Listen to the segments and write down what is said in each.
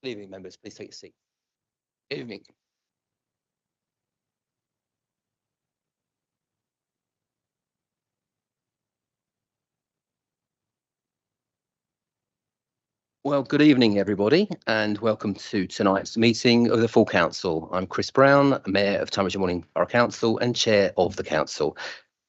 Good evening, members. Please take your seat. Good evening. Well, good evening, everybody, and welcome to tonight's meeting of the full council. I'm Chris Brown, Mayor of Tunbridge Morning Borough Council and Chair of the council.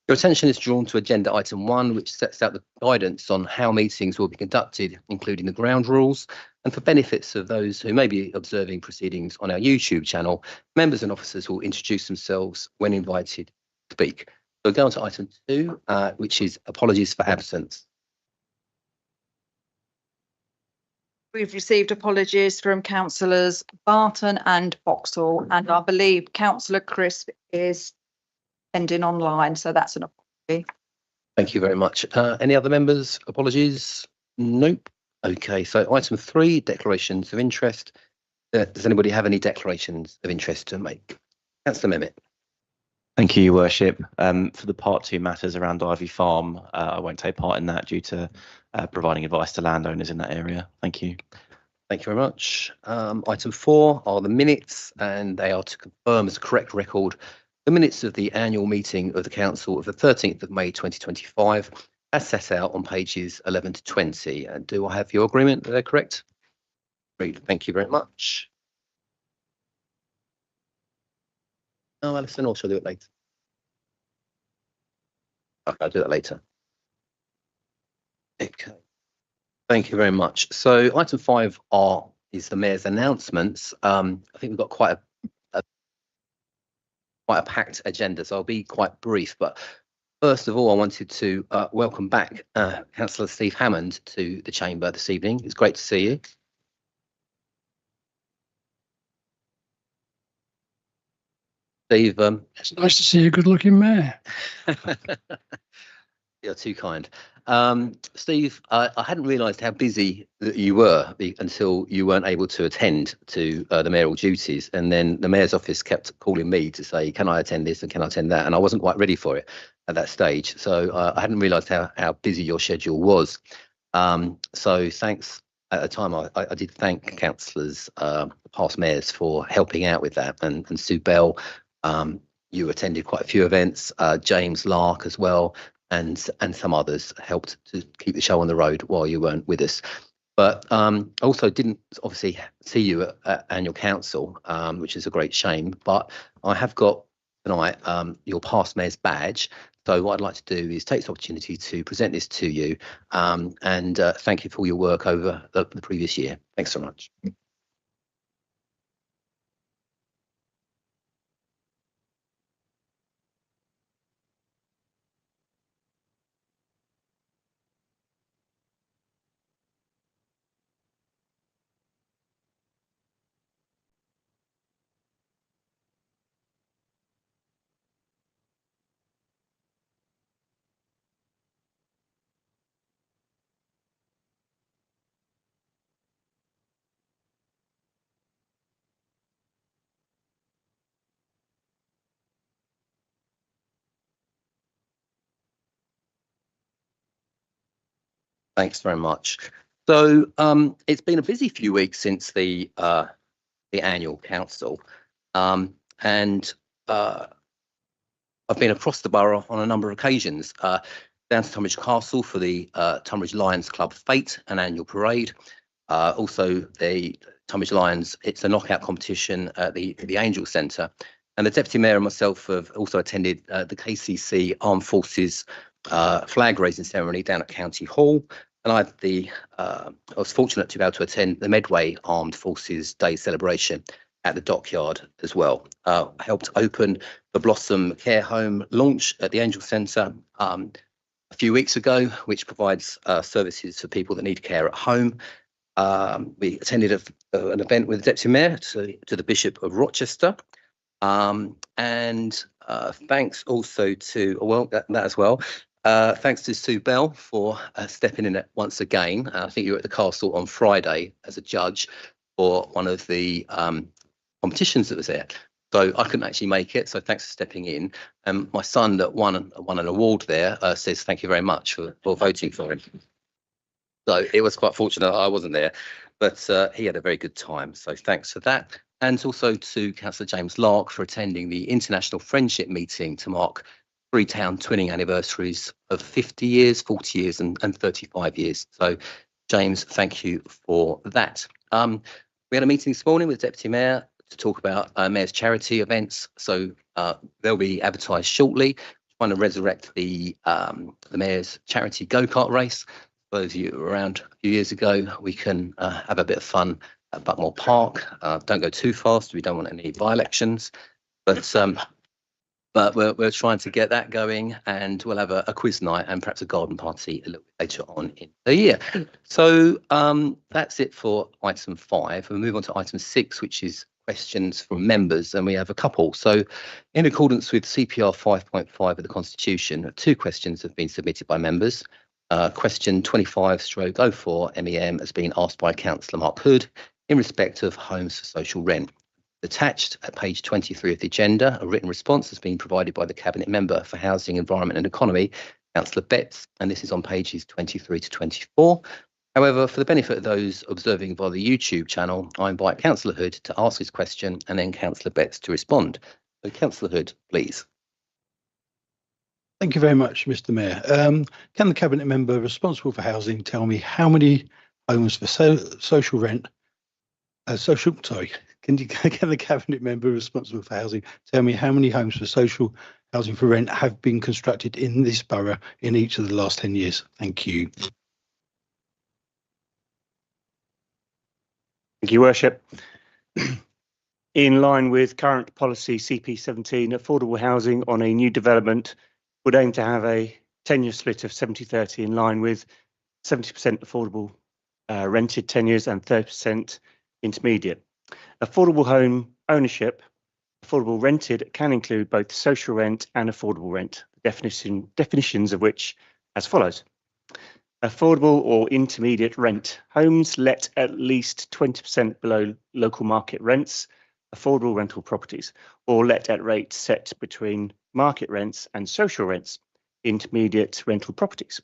Your attention is drawn to agenda item 1, which sets out the guidance on how meetings will be conducted, including the ground rules. And for benefits of those who may be observing proceedings on our YouTube channel, members and officers will introduce themselves when invited to speak. So go on to item 2, which is apologies for absence. We've received apologies from councillors Barton and Boxall, and I believe Councillor Crisp is ending online, so that's an apology. Thank you very much. Any other members? Apologies? Nope. Okay, so item 3, declarations of interest. Does anybody have any declarations of interest to make? Councillor Mehmet. Thank you, Your Worship. For the Part 2 matters around Ivy Farm, I won't take part in that due to providing advice to landowners in that area. Thank you. Thank you very much. Item 4 are the minutes, and they are to confirm as a correct record the minutes of the annual meeting of the Council of the 13th of May 2025, as set out on pages 11 to 20. And do I have your agreement that they're correct? Great, thank you very much. Oh, Alison, or shall I do it later? Okay, I'll do that later. Okay, thank you very much. So item 5 is the Mayor's announcements. I think we've got quite a packed agenda, so I'll be quite brief. But first of all, I wanted to welcome back Councillor Steve Hammond to the chamber this evening. It's great to see you. Steve, it's nice to see a good-looking mayor. You're too kind. Steve, I hadn't realised how busy that you were until you weren't able to attend to the mayoral duties, and then the mayor's office kept calling me to say, can I attend this and can I attend that? And I wasn't quite ready for it at that stage, so I hadn't realised how busy your schedule was. So thanks. At the time, I did thank councillors, past mayors, for helping out with that, and Sue Bell. You attended quite a few events, James Lark as well, and some others helped to keep the show on the road while you weren't with us. But I also didn't obviously see you at annual council, which is a great shame. But I have got tonight your past mayor's badge. So what I'd like to do is take this opportunity to present this to you, and thank you for all your work over the previous year. Thanks so much. Thanks very much. So it's been a busy few weeks since the annual council, and I've been across the borough on a number of occasions, down to Tunbridge Castle for the Tunbridge Lions Club Fete and annual parade. Also the Tunbridge Lions, it's a knockout competition at the Angel Centre, and the Deputy Mayor and myself have also attended the KCC Armed Forces flag raising ceremony down at County Hall. And I was fortunate to be able to attend the Medway Armed Forces Day celebration at the Dockyard as well. Helped open the Blossom Care Home launch at the Angel Centre a few weeks ago, which provides services for people that need care at home. We attended an event with the Deputy Mayor to the Bishop of Rochester. And thanks also to, well, that as well. Thanks to Sue Bell for stepping in once again. I think you were at the castle on Friday as a judge for one of the competitions that was there. So I couldn't actually make it, so thanks for stepping in. And my son that won an award there says thank you very much for voting for him. So it was quite fortunate I wasn't there. but he had a very good time. So thanks for that. And also to Councillor James Lark for attending the International Friendship Meeting to mark Freetown twinning anniversaries of 50 years, 40 years and 35 years. So James, thank you for that. We had a meeting this morning with the Deputy Mayor to talk about Mayor's charity events. So they'll be advertised shortly. Trying to resurrect the Mayor's charity go-kart race. For those of you who were around a few years ago, we can have a bit of fun at Buckmore Park. Don't go too fast. We don't want any by-elections. But we're trying to get that going, and we'll have a quiz night and perhaps a garden party a little bit later on in the year. So that's it for item 5. We'll move on to item 6, which is questions from members, and we have a couple. So in accordance with CPR 5.5 of the Constitution, 2 questions have been submitted by members. Question 25/04 MEM has been asked by Councillor Mark Hood in respect of homes for social rent. Attached at page 23 of the agenda, a written response has been provided by the Cabinet Member for Housing, Environment and Economy, Councillor Betts, and this is on pages 23 to 24. However, for the benefit of those observing via the YouTube channel, I invite Councillor Hood to ask his question and then Councillor Betts to respond. So Councillor Hood, please. Thank you very much, Mr. Mayor. Can the Cabinet Member responsible for housing tell me how many homes for social rent, can the Cabinet Member responsible for housing tell me how many homes for social housing for rent have been constructed in this borough in each of the last 10 years? Thank you. Thank you, Worship. In line with current policy CP17, affordable housing on a new development would aim to have a 10-year split of 70-30 in line with 70% affordable rented tenures and 30% intermediate. Affordable home ownership, affordable rented can include both social rent and affordable rent, definitions of which as follows. Affordable or intermediate rent, homes let at least 20% below local market rents, affordable rental properties, or let at rates set between market rents and social rents, intermediate rental properties.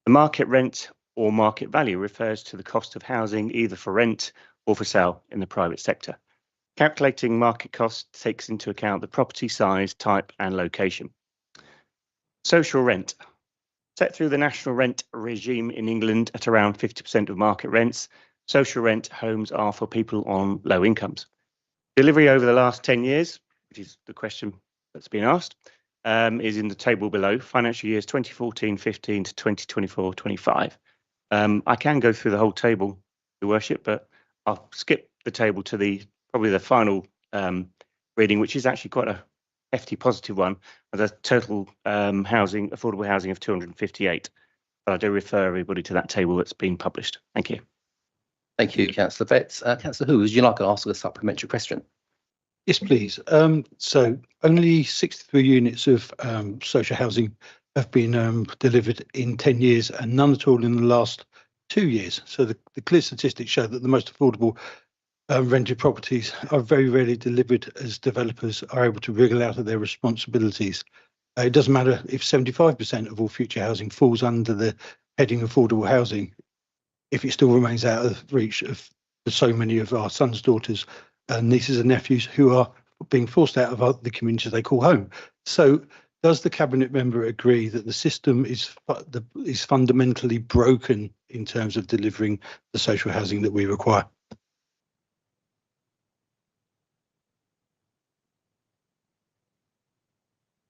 The market rent or market value refers to the cost of housing either for rent or for sale in the private sector. Calculating market cost takes into account the property size, type and location. Social rent. Set through the national rent regime in England at around 50% of market rents, social rent homes are for people on low incomes. Delivery over the last 10 years, which is the question that's been asked, is in the table below, financial years 2014-15 to 2024-25. I can go through the whole table, Your Worship, but I'll skip the table to probably the final reading, which is actually quite a hefty positive one, with a total affordable housing of 258. But I do refer everybody to that table that's been published. Thank you. Thank you, Councillor Betts. Councillor Hu, would you like to ask a supplementary question? Yes, please. So only 63 units of social housing have been delivered in 10 years and none at all in the last 2 years. So the clear statistics show that the most affordable rented properties are very rarely delivered as developers are able to wriggle out of their responsibilities. It doesn't matter if 75% of all future housing falls under the heading affordable housing, if it still remains out of reach of so many of our sons, daughters, nieces and nephews who are being forced out of the communities they call home. So does the Cabinet Member agree that the system is fundamentally broken in terms of delivering the social housing that we require?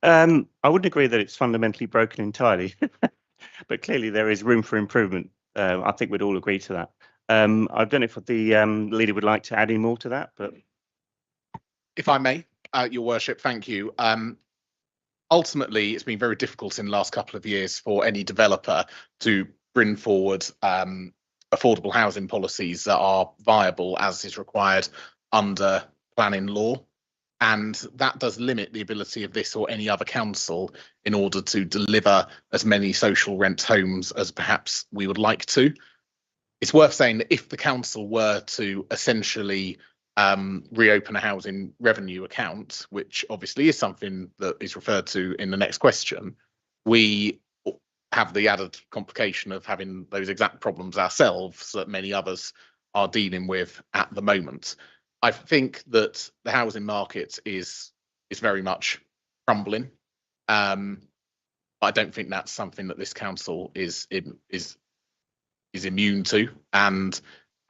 I wouldn't agree that it's fundamentally broken entirely, but clearly there is room for improvement. I think we'd all agree to that. I don't know if the leader would like to add any more to that, but if I may, Your Worship, thank you. Ultimately, it's been very difficult in the last couple of years for any developer to bring forward affordable housing policies that are viable as is required under planning law. And that does limit the ability of this or any other council in order to deliver as many social rent homes as perhaps we would like to. It's worth saying that if the council were to essentially reopen a housing revenue account, which obviously is something that is referred to in the next question, we have the added complication of having those exact problems ourselves that many others are dealing with at the moment. I think that the housing market is very much crumbling. I don't think that's something that this council is immune to, and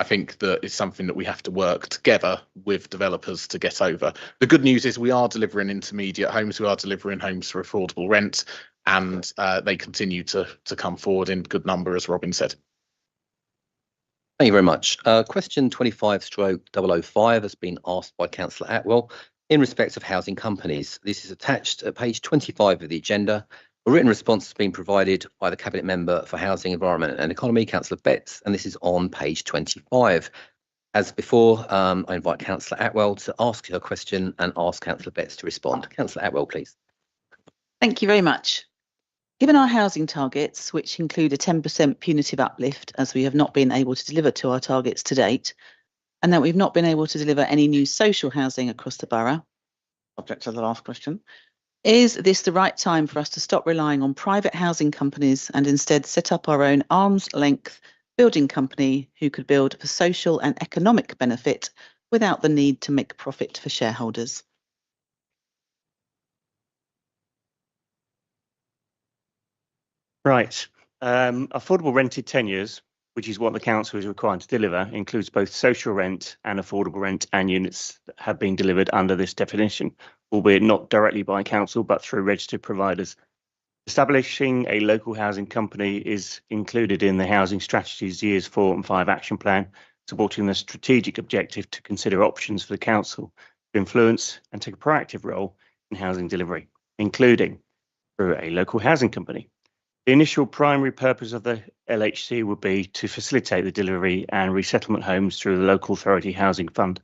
I think that it's something that we have to work together with developers to get over. The good news is we are delivering intermediate homes, we are delivering homes for affordable rent, and they continue to come forward in good number, as Robin said. Thank you very much. Question 25/005 has been asked by Councillor Atwell in respect of housing companies. This is attached at page 25 of the agenda. A written response has been provided by the Cabinet Member for Housing, Environment and Economy, Councillor Betts, and this is on page 25. As before, I invite Councillor Atwell to ask her question and ask Councillor Betts to respond. Councillor Atwell, please. Thank you very much. Given our housing targets, which include a 10% punitive uplift, as we have not been able to deliver to our targets to date, and that we've not been able to deliver any new social housing across the borough, subject to the last question, is this the right time for us to stop relying on private housing companies and instead set up our own arm's length building company who could build for social and economic benefit without the need to make profit for shareholders? Right. Affordable rented tenures, which is what the council is required to deliver, includes both social rent and affordable rent and units that have been delivered under this definition, albeit not directly by council, but through registered providers. Establishing a local housing company is included in the Housing Strategies Years 4 and 5 Action Plan, supporting the strategic objective to consider options for the council to influence and take a proactive role in housing delivery, including through a local housing company. The initial primary purpose of the LHC would be to facilitate the delivery and resettlement homes through the local authority housing fund.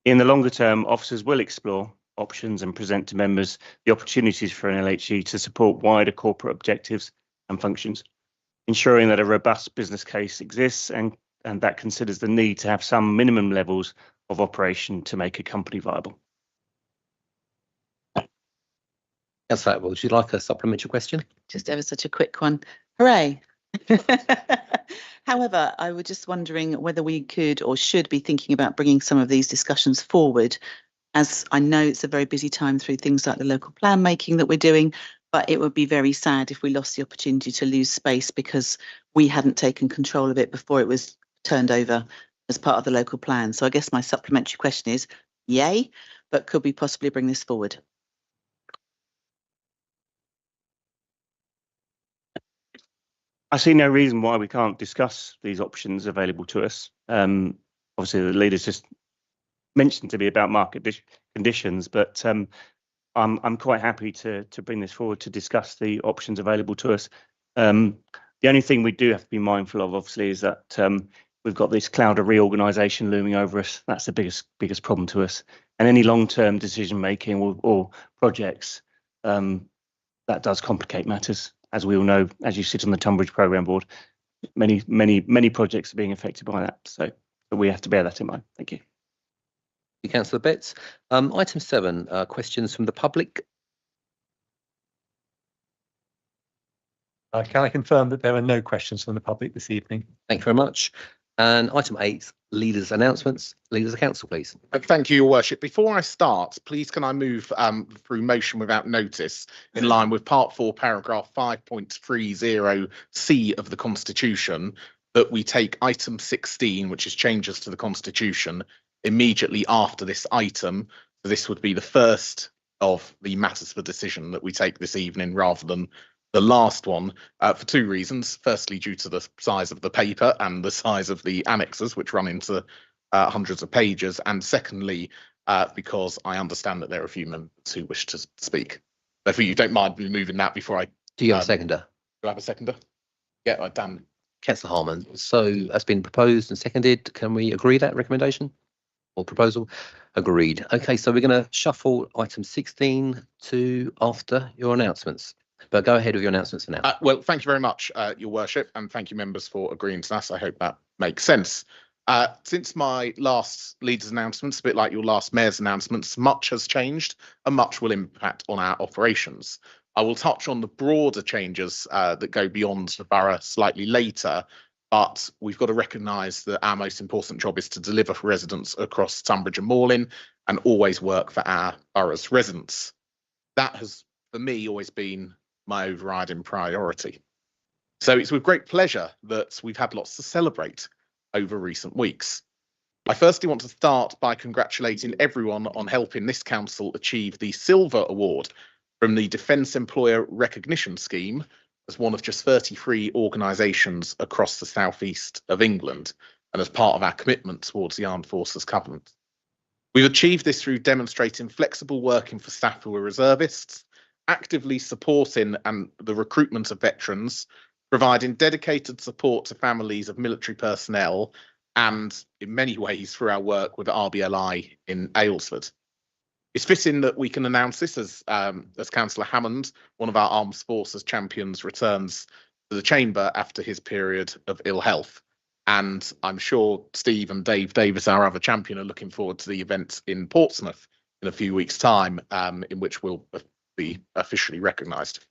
In the longer term, officers will explore options and present to members the opportunities for an LHC to support wider corporate objectives and functions, ensuring that a robust business case exists and that considers the need to have some minimum levels of operation to make a company viable. Councillor Atwell, would you like a supplementary question? Just ever such a quick one. Hooray. However, I was just wondering whether we could or should be thinking about bringing some of these discussions forward, as I know it's a very busy time through things like the local plan making that we're doing, but it would be very sad if we lost the opportunity to lose space because we hadn't taken control of it before it was turned over as part of the local plan. So I guess my supplementary question is, yay, but could we possibly bring this forward? I see no reason why we can't discuss these options available to us. Obviously, the leaders just mentioned to me about market conditions, but I'm quite happy to bring this forward to discuss the options available to us. The only thing we do have to be mindful of, obviously, is that we've got this cloud of reorganisation looming over us. That's the biggest problem to us. And any long-term decision making or projects, that does complicate matters. As we all know, as you sit on the Tunbridge Programme Board, many projects are being affected by that. So we have to bear that in mind. Thank you. Councillor Betts. Item 7, questions from the public. Can I confirm that there are no questions from the public this evening? Thank you very much. And item 8, leaders' announcements. Leaders of council, please. Thank you, Your Worship. Before I start, please can I move through motion without notice in line with Part 4, paragraph 5.30C of the Constitution, that we take item 16, which is changes to the Constitution, immediately after this item. So this would be the first of the matters for decision that we take this evening rather than the last one, for two reasons. Firstly, due to the size of the paper and the size of the annexes, which run into hundreds of pages. And secondly, because I understand that there are a few members who wish to speak. If you don't mind removing that before I... Do you have a seconder? Do I have a seconder? Yeah, Dan. Councillor Harman. So that's been proposed and seconded. Can we agree that recommendation or proposal? Agreed. Okay, so we're going to shuffle item 16 to after your announcements. But go ahead with your announcements for now. Well, thank you very much, Your Worship, and thank you, members, for agreeing to that. I hope that makes sense. Since my last leaders' announcements, a bit like your last mayor's announcements, much has changed and much will impact on our operations. I will touch on the broader changes that go beyond the borough slightly later, but we've got to recognise that our most important job is to deliver for residents across Tunbridge and Morlin and always work for our borough's residents. That has, for me, always been my overriding priority. So it's with great pleasure that we've had lots to celebrate over recent weeks. I firstly want to start by congratulating everyone on helping this council achieve the Silver Award from the Defence Employer Recognition Scheme as one of just 33 organisations across the southeast of England, and as part of our commitment towards the Armed Forces Covenant. We've achieved this through demonstrating flexible working for staff who are reservists, actively supporting the recruitment of veterans, providing dedicated support to families of military personnel, and in many ways through our work with RBLI in Aylesford. It's fitting that we can announce this as Councillor Hammond, one of our armed forces champions, returns to the chamber after his period of ill health. And I'm sure Steve and Dave Davis, our other champion, are looking forward to the event in Portsmouth in a few weeks' time, in which we'll be officially recognised.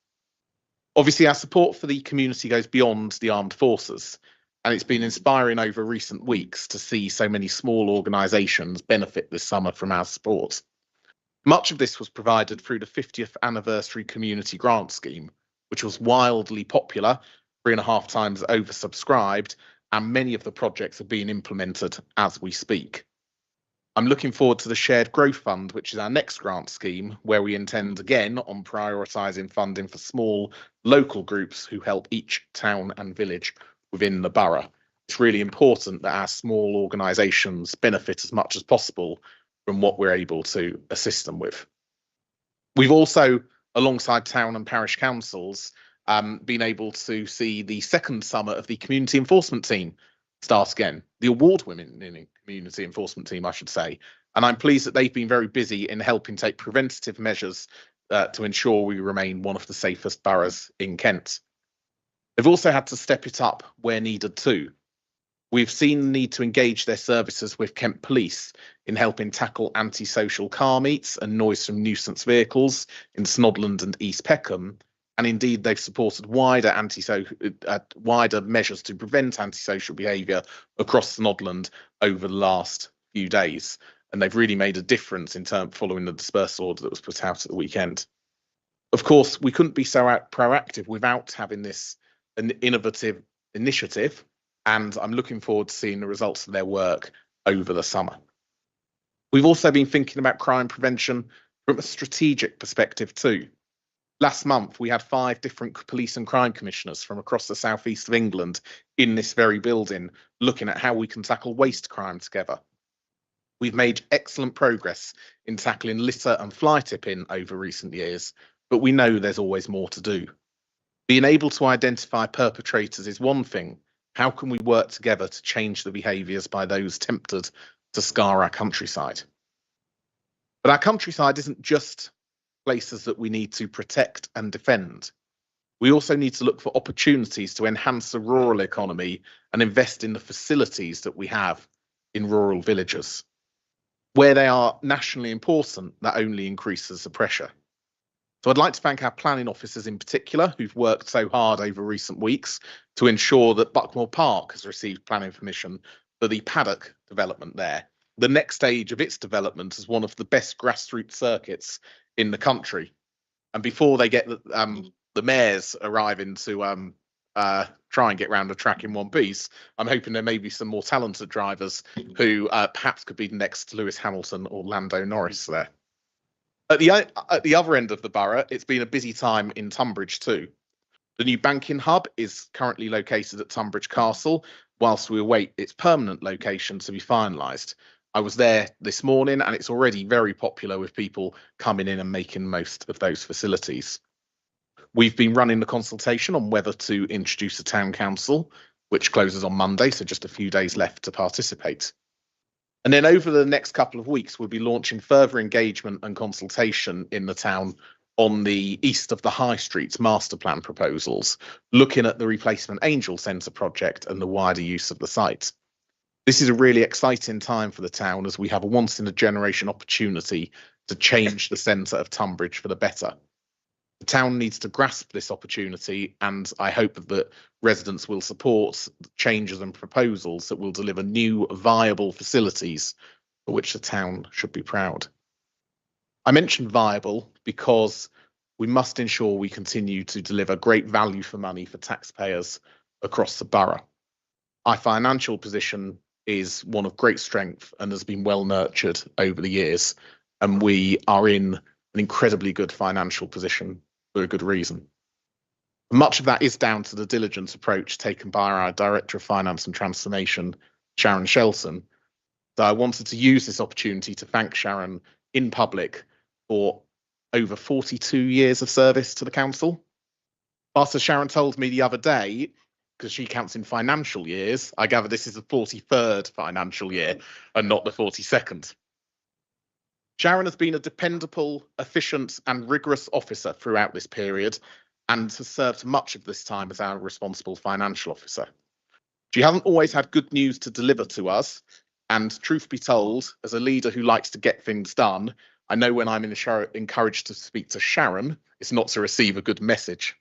Obviously, our support for the community goes beyond the armed forces, and it's been inspiring over recent weeks to see so many small organisations benefit this summer from our support. Much of this was provided through the 50th anniversary community grant scheme, which was wildly popular, 3.5 times oversubscribed, and many of the projects are being implemented as we speak. I'm looking forward to the Shared Growth Fund, which is our next grant scheme, where we intend again on prioritising funding for small local groups who help each town and village within the borough. It's really important that our small organisations benefit as much as possible from what we're able to assist them with. We've also, alongside town and parish councils, been able to see the second summer of the community enforcement team start again, the award-winning community enforcement team, I should say. And I'm pleased that they've been very busy in helping take preventative measures to ensure we remain one of the safest boroughs in Kent. They've also had to step it up where needed too. We've seen the need to engage their services with Kent Police in helping tackle antisocial car meets and noise from nuisance vehicles in Snodland and East Peckham. And indeed, they've supported wider measures to prevent antisocial behaviour across Snodland over the last few days. And they've really made a difference in terms following the dispersal order that was put out at the weekend. Of course, we couldn't be so proactive without having an innovative initiative, and I'm looking forward to seeing the results of their work over the summer. We've also been thinking about crime prevention from a strategic perspective too. Last month, we had 5 different police and crime commissioners from across the southeast of England in this very building, looking at how we can tackle waste crime together. We've made excellent progress in tackling litter and fly tipping over recent years, but we know there's always more to do. Being able to identify perpetrators is one thing. How can we work together to change the behaviours by those tempted to scar our countryside? But our countryside isn't just places that we need to protect and defend. We also need to look for opportunities to enhance the rural economy and invest in the facilities that we have in rural villages. Where they are nationally important, that only increases the pressure. So I'd like to thank our planning officers in particular, who've worked so hard over recent weeks to ensure that Buckmore Park has received planning permission for the paddock development there, the next stage of its development as one of the best grassroots circuits in the country. And before they get the mayors arriving to try and get round the track in one piece, I'm hoping there may be some more talented drivers who perhaps could be next to Lewis Hamilton or Lando Norris there. At the other end of the borough, it's been a busy time in Tunbridge too. The new banking hub is currently located at Tunbridge Castle, whilst we await its permanent location to be finalised. I was there this morning and it's already very popular with people coming in and making most of those facilities. We've been running the consultation on whether to introduce a town council, which closes on Monday, so just a few days left to participate. And then over the next couple of weeks, we'll be launching further engagement and consultation in the town on the east of the High Street's master plan proposals, looking at the replacement Angel Centre project and the wider use of the site. This is a really exciting time for the town as we have a once in a generation opportunity to change the centre of Tunbridge for the better. The town needs to grasp this opportunity, and I hope that residents will support changes and proposals that will deliver new viable facilities for which the town should be proud. I mentioned viable because we must ensure we continue to deliver great value for money for taxpayers across the borough. Our financial position is one of great strength and has been well nurtured over the years, and we are in an incredibly good financial position for a good reason. Much of that is down to the diligent approach taken by our Director of Finance and Transformation, Sharon Shelton. So I wanted to use this opportunity to thank Sharon in public for over 42 years of service to the council. But as Sharon told me the other day, because she counts in financial years, I gather this is the 43rd financial year and not the 42nd. Sharon has been a dependable, efficient and rigorous officer throughout this period and has served much of this time as our responsible financial officer. She hasn't always had good news to deliver to us, and truth be told, as a leader who likes to get things done, I know when I'm encouraged to speak to Sharon, it's not to receive a good message.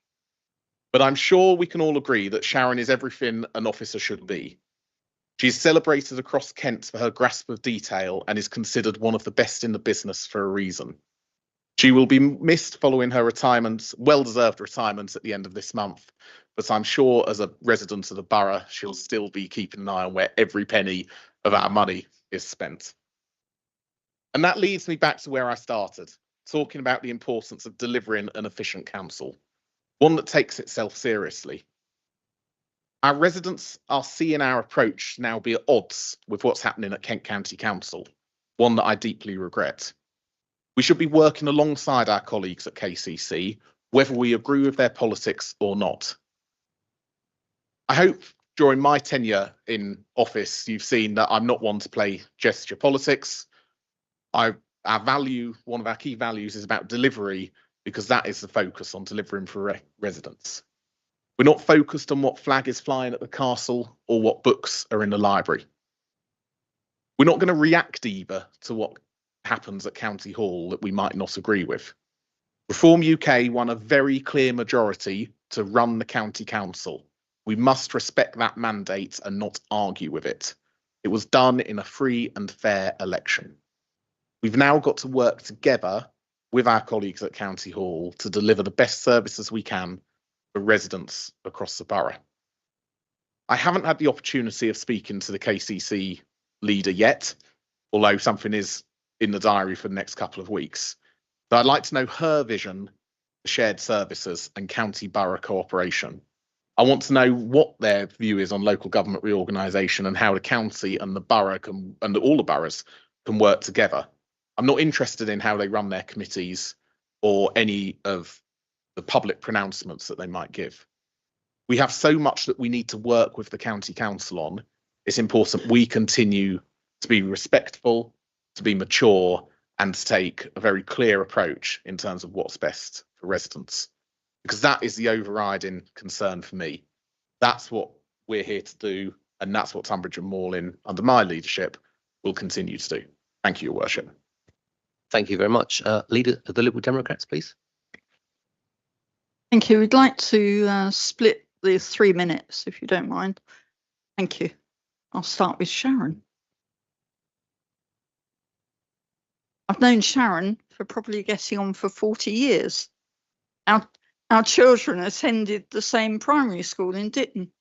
But I'm sure we can all agree that Sharon is everything an officer should be. She's celebrated across Kent for her grasp of detail and is considered one of the best in the business for a reason. She will be missed following her retirement, well-deserved retirement at the end of this month, but I'm sure as a resident of the borough, she'll still be keeping an eye on where every penny of our money is spent. And that leads me back to where I started, talking about the importance of delivering an efficient council, one that takes itself seriously. Our residents are seeing our approach now be at odds with what's happening at Kent County Council, one that I deeply regret. We should be working alongside our colleagues at KCC, whether we agree with their politics or not. I hope during my tenure in office, you've seen that I'm not one to play gesture politics. One of our key values is about delivery, because that is the focus on delivering for residents. We're not focused on what flag is flying at the castle or what books are in the library. We're not going to react either to what happens at County Hall that we might not agree with. Reform UK won a very clear majority to run the county council. We must respect that mandate and not argue with it. It was done in a free and fair election. We've now got to work together with our colleagues at County Hall to deliver the best services we can for residents across the borough. I haven't had the opportunity of speaking to the KCC leader yet, although something is in the diary for the next couple of weeks. But I'd like to know her vision for shared services and county borough cooperation. I want to know what their view is on local government reorganisation and how the county and the borough and all the boroughs can work together. I'm not interested in how they run their committees or any of the public pronouncements that they might give. We have so much that we need to work with the county council on. It's important we continue to be respectful, to be mature, and to take a very clear approach in terms of what's best for residents, because that is the overriding concern for me. That's what we're here to do, and that's what Tunbridge and Moorlin, under my leadership, will continue to do. Thank you, Your Worship. Thank you very much. Leader of the Liberal Democrats, please. Thank you. We'd like to split the 3 minutes, if you don't mind. Thank you. I'll start with Sharon. I've known Sharon for probably getting on for 40 years. Our children attended the same primary school in Ditton.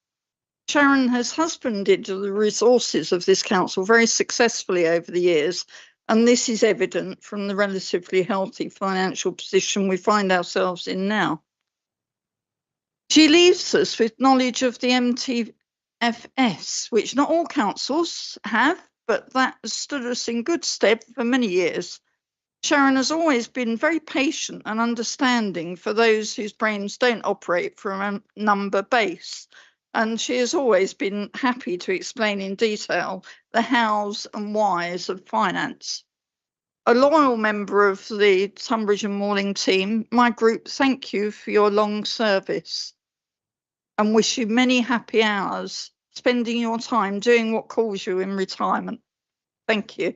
Sharon has husbanded the resources of this council very successfully over the years, and this is evident from the relatively healthy financial position we find ourselves in now. She leaves us with knowledge of the MTFS, which not all councils have, but that has stood us in good stead for many years. Sharon has always been very patient and understanding for those whose brains don't operate from a number base, and she has always been happy to explain in detail the hows and whys of finance. A loyal member of the Tunbridge and Moorling team, my group thank you for your long service and wish you many happy hours spending your time doing what calls you in retirement. Thank you.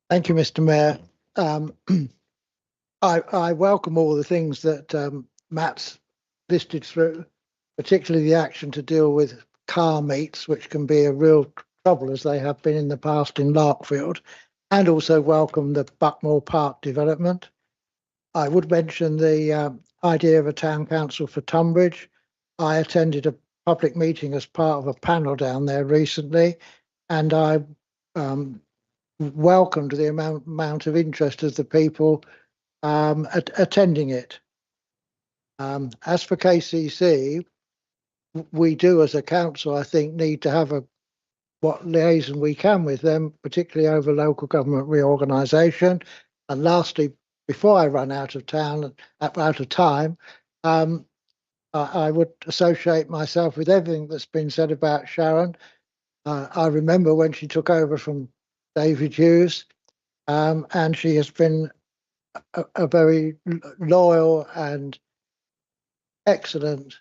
Thank you, Mr. Mayor. I welcome all the things that Matt's listed through, particularly the action to deal with car meets, which can be a real trouble as they have been in the past in Larkfield, and also welcome the Buckmore Park development. I would mention the idea of a town council for Tunbridge. I attended a public meeting as part of a panel down there recently, and I welcomed the amount of interest of the people attending it. As for KCC, we do as a council, I think, need to have what liaison we can with them, particularly over local government reorganisation. And lastly, before I run out of time, I would associate myself with everything that's been said about Sharon. I remember when she took over from David Hughes, and she has been a very loyal and excellent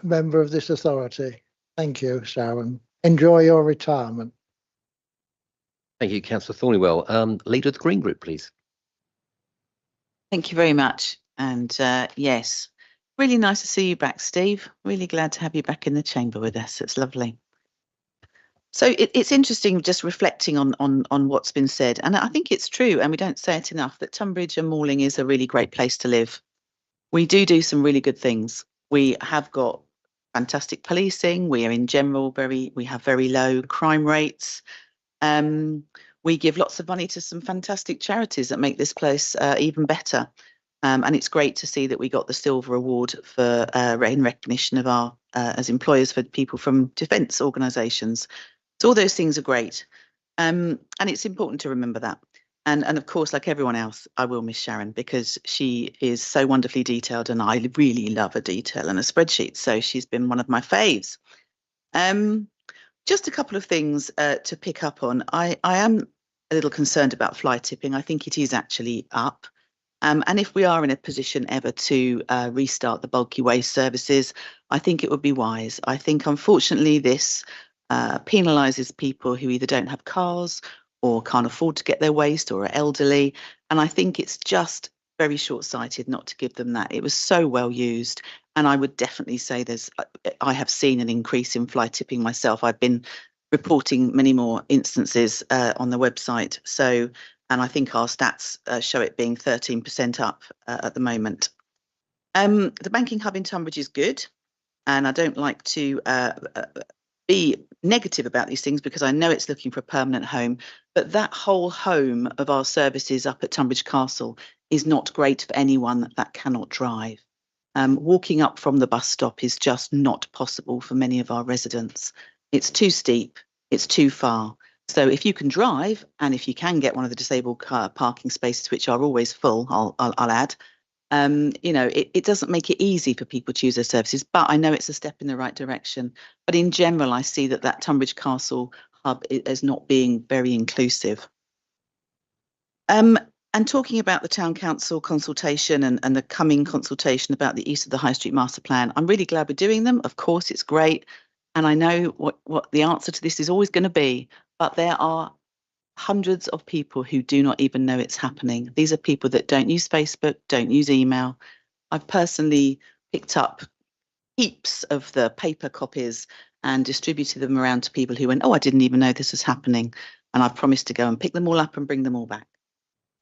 member of this authority. Thank you, Sharon. Enjoy your retirement. Thank you, Councillor Thornywell. Leader of the Green Group, please. Thank you very much. And yes, really nice to see you back, Steve. Really glad to have you back in the chamber with us. It's lovely. So it's interesting just reflecting on what's been said. And I think it's true, and we don't say it enough, that Tunbridge and Malling is a really great place to live. We do some really good things. We have got fantastic policing. We are in general we have very low crime rates. We give lots of money to some fantastic charities that make this place even better. And it's great to see that we got the Silver Award for in recognition of our as employers for people from defence organisations. So all those things are great. And it's important to remember that. And of course, like everyone else, I will miss Sharon because she is so wonderfully detailed, and I really love a detail and a spreadsheet. So she's been one of my faves. Just a couple of things to pick up on. I am a little concerned about fly tipping. I think it is actually up. And if we are in a position ever to restart the bulky waste services, I think it would be wise. I think, unfortunately, this penalises people who either don't have cars or can't afford to get their waste or are elderly. And I think it's just very short-sighted not to give them that. It was so well used. And I would definitely say I have seen an increase in fly tipping myself. I've been reporting many more instances on the website. So, and I think our stats show it being 13% up at the moment. The banking hub in Tunbridge is good. And I don't like to be negative about these things because I know it's looking for a permanent home, but that whole home of our services up at Tunbridge Castle is not great for anyone that cannot drive. Walking up from the bus stop is just not possible for many of our residents. It's too steep, it's too far. So if you can drive, and if you can get one of the disabled car parking spaces, which are always full, I'll add, you know, it doesn't make it easy for people to use their services, but I know it's a step in the right direction. But in general, I see that Tunbridge Castle hub is not being very inclusive. And talking about the Town Council consultation and the coming consultation about the East of the High Street Master Plan, I'm really glad we're doing them. Of course, it's great. And I know what the answer to this is always going to be, but there are hundreds of people who do not even know it's happening. These are people that don't use Facebook, don't use email. I've personally picked up heaps of the paper copies and distributed them around to people who went, oh, I didn't even know this was happening. And I've promised to go and pick them all up and bring them all back.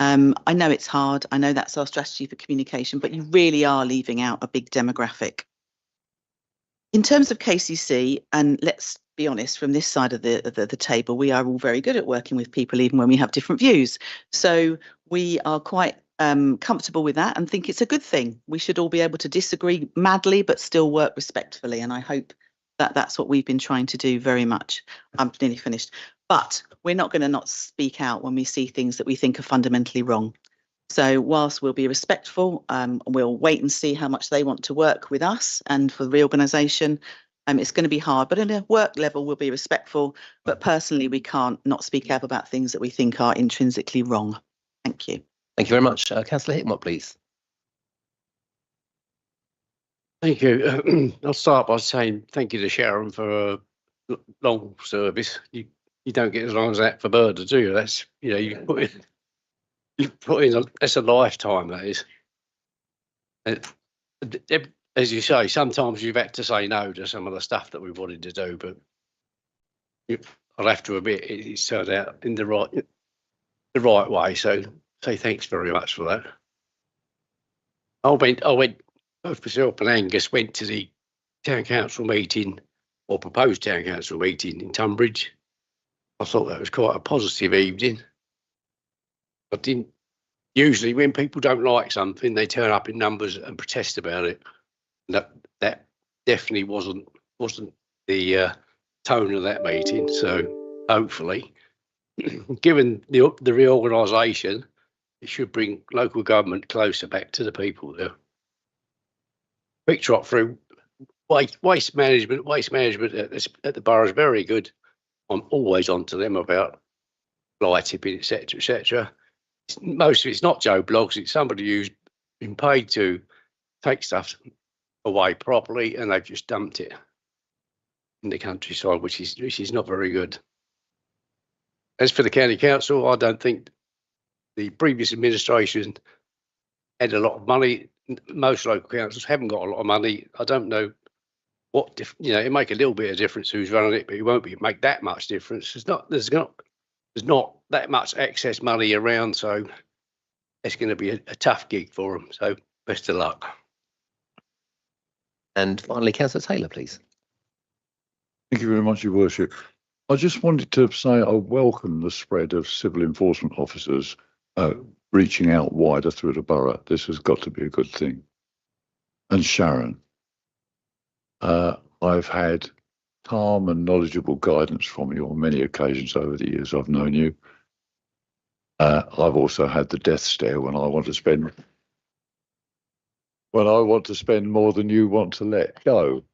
I know it's hard. I know that's our strategy for communication, but you really are leaving out a big demographic. In terms of KCC, and let's be honest, from this side of the table, we are all very good at working with people, even when we have different views. So we are quite comfortable with that and think it's a good thing. We should all be able to disagree madly, but still work respectfully. And I hope that that's what we've been trying to do very much. I'm nearly finished. But we're not going to not speak out when we see things that we think are fundamentally wrong. So whilst we'll be respectful, we'll wait and see how much they want to work with us and for the reorganisation. It's going to be hard, but at a work level, we'll be respectful. But personally, we can't not speak up about things that we think are intrinsically wrong. Thank you. Thank you very much. Councillor Hickmott, please. Thank you. I'll start by saying thank you to Sharon for a long service. You don't get as long as that for Burda, do you? That's, you know, you put in you've put in, that's a lifetime, that is. As you say, sometimes you've had to say no to some of the stuff that we wanted to do, but I'll have to admit it's turned out in the right way. So say thanks very much for that. I went, both myself and Angus went to the town council meeting or proposed town council meeting in Tunbridge. I thought that was quite a positive evening. I didn't, usually when people don't like something, they turn up in numbers and protest about it. That definitely wasn't the tone of that meeting. So hopefully, given the reorganisation, it should bring local government closer back to the people there. Quick trot through waste management. Waste management at the borough is very good. I'm always on to them about fly tipping, etc., etc. Most of it's not Joe Bloggs. It's somebody who's been paid to take stuff away properly, and they've just dumped it in the countryside, which is not very good. As for the county council, I don't think the previous administration had a lot of money. Most local councils haven't got a lot of money. I don't know what it make a little bit of difference who's running it, but it won't make that much difference. There's not that much excess money around, so it's going to be a tough gig for them. So best of luck. And finally, Councillor Taylor, please. Thank you very much, Your Worship. I just wanted to say I welcome the spread of civil enforcement officers reaching out wider through the borough. This has got to be a good thing. And Sharon, I've had calm and knowledgeable guidance from you on many occasions over the years I've known you. I've also had the death stare when I want to spend more than you want to let go.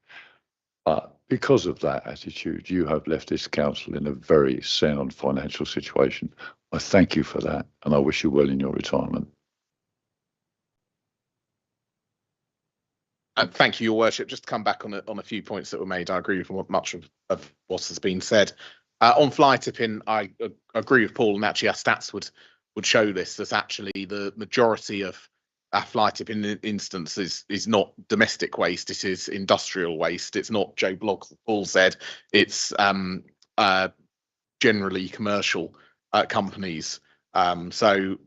But because of that attitude, you have left this council in a very sound financial situation. I thank you for that, and I wish you well in your retirement. Thank you, Your Worship. Just to come back on a few points that were made, I agree with much of what has been said. On fly tipping, I agree with Paul, and actually our stats would show this, that actually the majority of our fly tipping instance is not domestic waste, it is industrial waste. It's not Joe Bloggs, as Paul said, it's generally commercial companies. So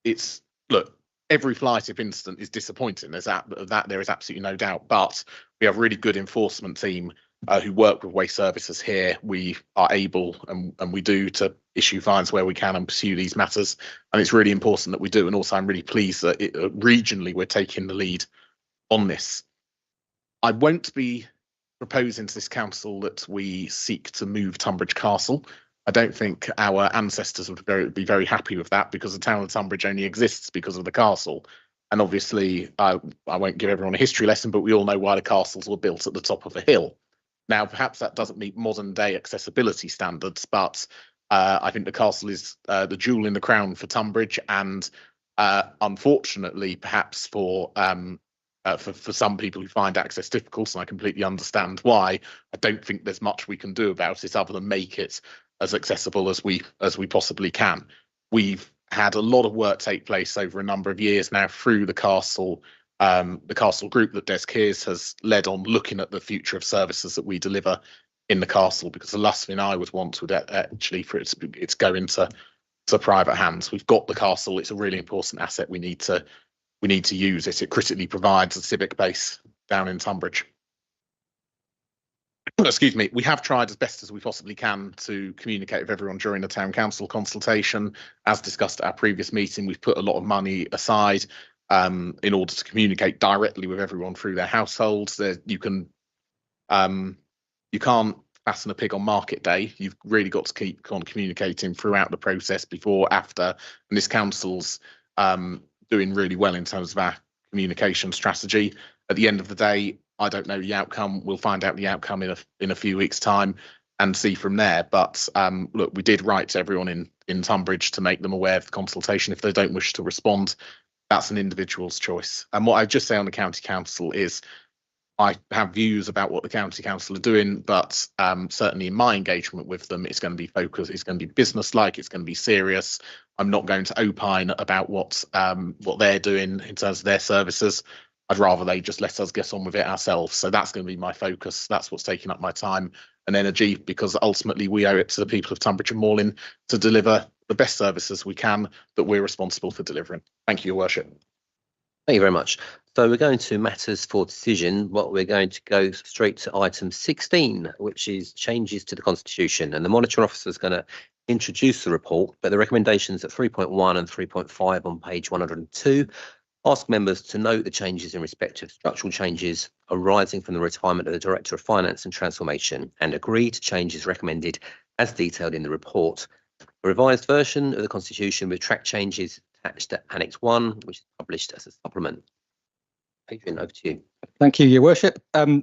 it's, look, every fly tip incident is disappointing. There is absolutely no doubt, but we have a really good enforcement team who work with waste services here. We are able and we do to issue fines where we can and pursue these matters, and it's really important that we do. And also I'm really pleased that regionally we're taking the lead on this. I won't be proposing to this council that we seek to move Tunbridge Castle. I don't think our ancestors would be very happy with that, because the town of Tunbridge only exists because of the castle. And obviously, I won't give everyone a history lesson, but we all know why the castles were built at the top of a hill. Now, perhaps that doesn't meet modern day accessibility standards, but I think the castle is the jewel in the crown for Tunbridge, and unfortunately, perhaps for some people who find access difficult, and I completely understand why, I don't think there's much we can do about it other than make it as accessible as we possibly can. We've had a lot of work take place over a number of years now through the castle group that Des Kears has led on, looking at the future of services that we deliver in the castle, because the last thing I would want would actually for it to go into private hands. We've got the castle, it's a really important asset. We need to use it. It critically provides a civic base down in Tunbridge. Excuse me. We have tried as best as we possibly can to communicate with everyone during the town council consultation. As discussed at our previous meeting, we've put a lot of money aside in order to communicate directly with everyone through their households. You can't fasten a pig on market day. You've really got to keep on communicating throughout the process, before, after, and this council's doing really well in terms of our communication strategy. At the end of the day, I don't know the outcome. We'll find out the outcome in a few weeks' time and see from there. But look, we did write to everyone in Tunbridge to make them aware of the consultation. If they don't wish to respond, that's an individual's choice. And what I'd just say on the county council is, I have views about what the county council are doing, but certainly in my engagement with them, it's going to be focused, it's going to be business-like, it's going to be serious. I'm not going to opine about what they're doing in terms of their services. I'd rather they just let us get on with it ourselves. So that's going to be my focus. That's what's taking up my time and energy, because ultimately we owe it to the people of Tunbridge and Morlin to deliver the best services we can that we're responsible for delivering. Thank you, Your Worship. Thank you very much. So we're going to matters for decision. We're going to go straight to item 16, which is changes to the Constitution. And the monitoring officer is going to introduce the report, but the recommendations at 3.1 and 3.5 on page 102 ask members to note the changes in respect of structural changes arising from the retirement of the Director of Finance and Transformation, and agree to changes recommended as detailed in the report. A revised version of the Constitution with track changes attached to Annex 1, which is published as a supplement. Adrian, over to you. Thank you, Your Worship. I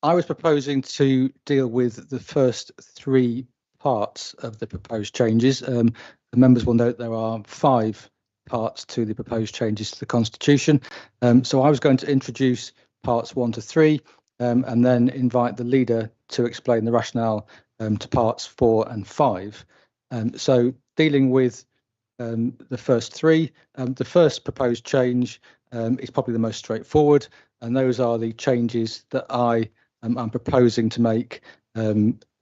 was proposing to deal with the first three parts of the proposed changes. The members will note there are 5 parts to the proposed changes to the Constitution. So I was going to introduce parts 1 to 3 and then invite the leader to explain the rationale to parts 4 and 5. So dealing with the first 3, the first proposed change is probably the most straightforward, and those are the changes that I am proposing to make,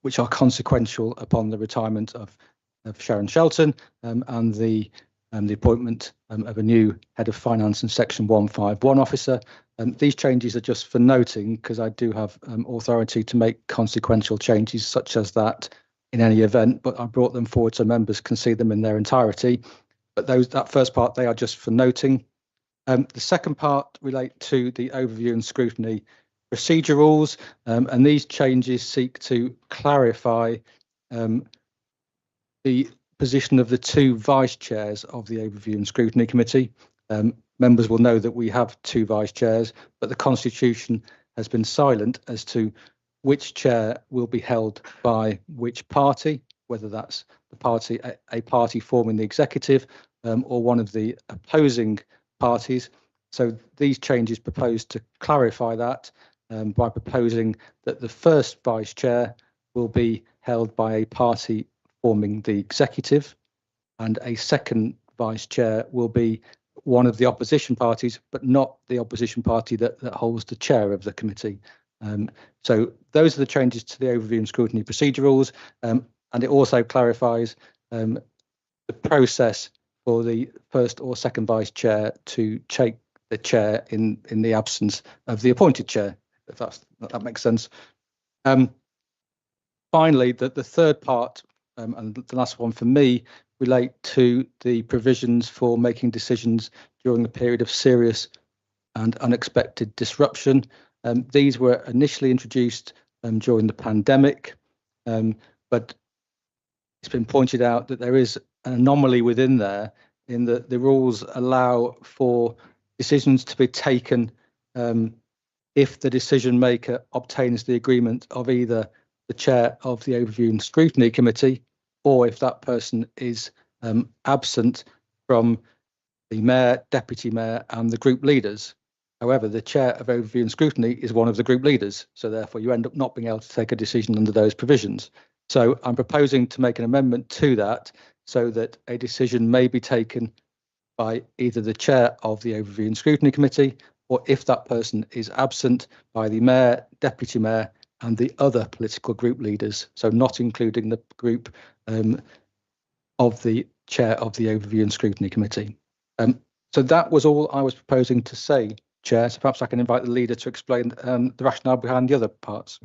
which are consequential upon the retirement of Sharon Shelton and the appointment of a new head of finance and section 151 officer. These changes are just for noting, because I do have authority to make consequential changes such as that in any event, but I brought them forward so members can see them in their entirety. But that first part, they are just for noting. The second part relate to the overview and scrutiny procedure rules, and these changes seek to clarify the position of the 2 vice chairs of the Overview and Scrutiny Committee. Members will know that we have 2 vice chairs, but the Constitution has been silent as to which chair will be held by which party, whether that's the party, a party forming the executive, or one of the opposing parties. So these changes propose to clarify that by proposing that the first vice chair will be held by a party forming the executive, and a second vice chair will be one of the opposition parties, but not the opposition party that holds the chair of the committee. So those are the changes to the overview and scrutiny procedure rules, and it also clarifies the process for the first or second vice chair to take the chair in the absence of the appointed chair, if that makes sense. Finally, the third part, and the last one for me, relate to the provisions for making decisions during a period of serious and unexpected disruption. These were initially introduced during the pandemic, but it's been pointed out that there is an anomaly within there, in that the rules allow for decisions to be taken if the decision maker obtains the agreement of either the chair of the Overview and Scrutiny Committee, or if that person is absent from the mayor, deputy mayor and the group leaders. However, the chair of Overview and Scrutiny is one of the group leaders, so therefore you end up not being able to take a decision under those provisions. So I'm proposing to make an amendment to that so that a decision may be taken by either the chair of the Overview and Scrutiny Committee, or if that person is absent, by the mayor, deputy mayor and the other political group leaders, so not including the group of the chair of the Overview and Scrutiny Committee. So that was all I was proposing to say, Chair. So perhaps I can invite the leader to explain the rationale behind the other parts.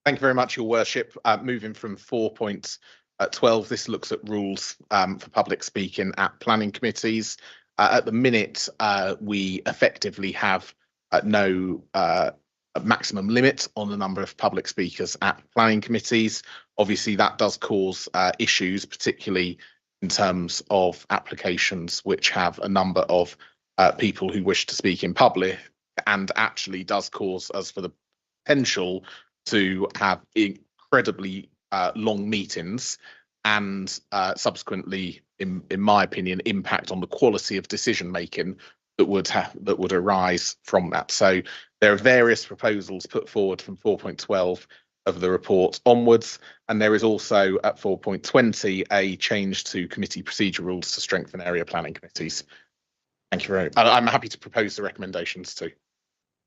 Thank you very much, Your Worship. Moving from 4.12, this looks at rules for public speaking at planning committees. At the minute, we effectively have no maximum limit on the number of public speakers at planning committees. Obviously, that does cause issues, particularly in terms of applications which have a number of people who wish to speak in public, and actually does cause us for the potential to have incredibly long meetings and subsequently, in my opinion, impact on the quality of decision making that would arise from that. So There are various proposals put forward from 4.12 of the report onwards, and there is also at 4.20 a change to committee procedure rules to strengthen area planning committees. Thank you very much. I'm happy to propose the recommendations too.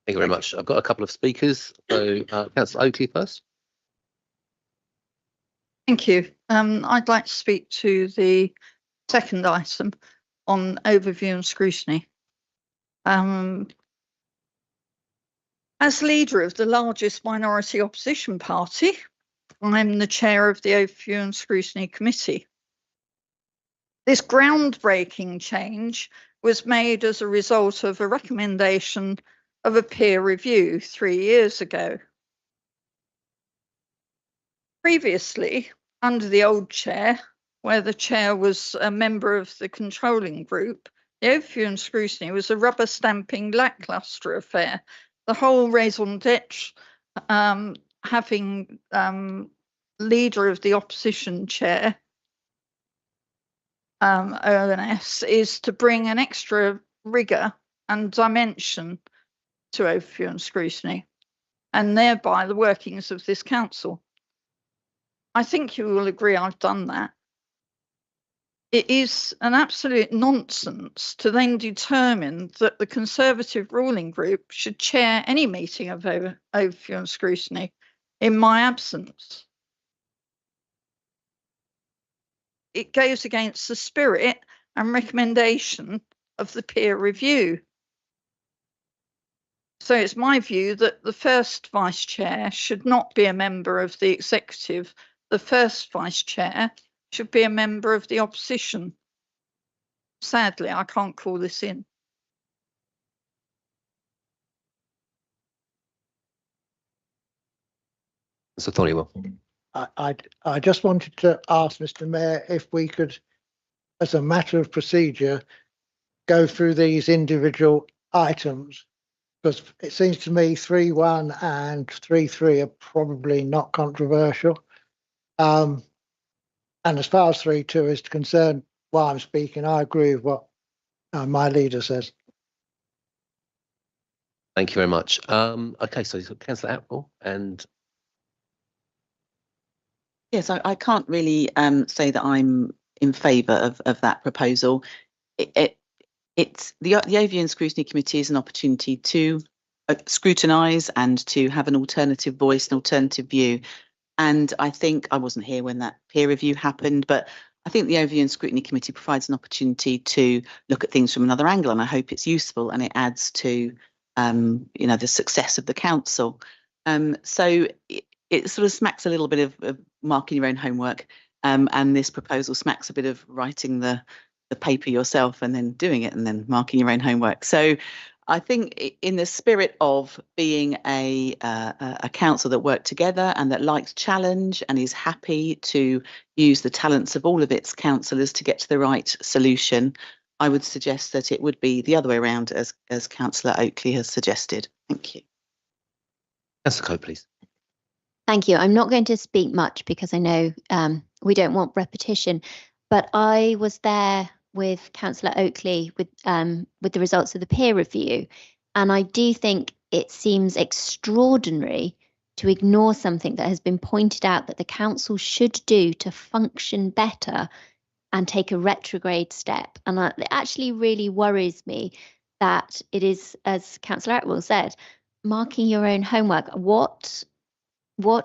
Thank you very much. I've got a couple of speakers. So, Councillor Oakley first. Thank you. I'd like to speak to the second item on overview and scrutiny. As leader of the largest minority opposition party, I'm the chair of the Overview and Scrutiny Committee. This groundbreaking change was made as a result of a recommendation of a peer review 3 years ago. Previously, under the old chair, where the chair was a member of the controlling group, the Overview and Scrutiny was a rubber stamping lacklustre affair. The whole raison d'etre, having leader of the opposition chair, ONS, is to bring an extra rigour and dimension to overview and scrutiny, and thereby the workings of this council. I think you will agree I've done that. It is an absolute nonsense to then determine that the Conservative ruling group should chair any meeting of overview and scrutiny in my absence. It goes against the spirit and recommendation of the peer review. So it's my view that the first vice chair should not be a member of the executive. The first vice chair should be a member of the opposition. Sadly, I can't call this in. Mr. Thornywell. I just wanted to ask Mr. Mayor if we could, as a matter of procedure, go through these individual items, because it seems to me 3.1 and 3.3 are probably not controversial. And as far as 3.2 is concerned, while I'm speaking, I agree with what my leader says. Thank you very much. Okay, so Councillor Apple and Yes, I can't really say that I'm in favour of that proposal. It's the Overview and Scrutiny Committee is an opportunity to scrutinise and to have an alternative voice, an alternative view. And I think I wasn't here when that peer review happened, but I think the Overview and Scrutiny Committee provides an opportunity to look at things from another angle, and I hope it's useful and it adds to the success of the council. So it sort of smacks a little bit of marking your own homework, and this proposal smacks a bit of writing the paper yourself and then doing it and then marking your own homework. So I think in the spirit of being a council that worked together and that likes challenge and is happy to use the talents of all of its councillors to get to the right solution, I would suggest that it would be the other way around, as Councillor Oakley has suggested. Thank you. Councillor Coe, please. Thank you. I'm not going to speak much because I know we don't want repetition, but I was there with Councillor Oakley with the results of the peer review, and I do think it seems extraordinary to ignore something that has been pointed out that the council should do to function better and take a retrograde step. And it actually really worries me that it is, as Councillor Atwell said, marking your own homework. What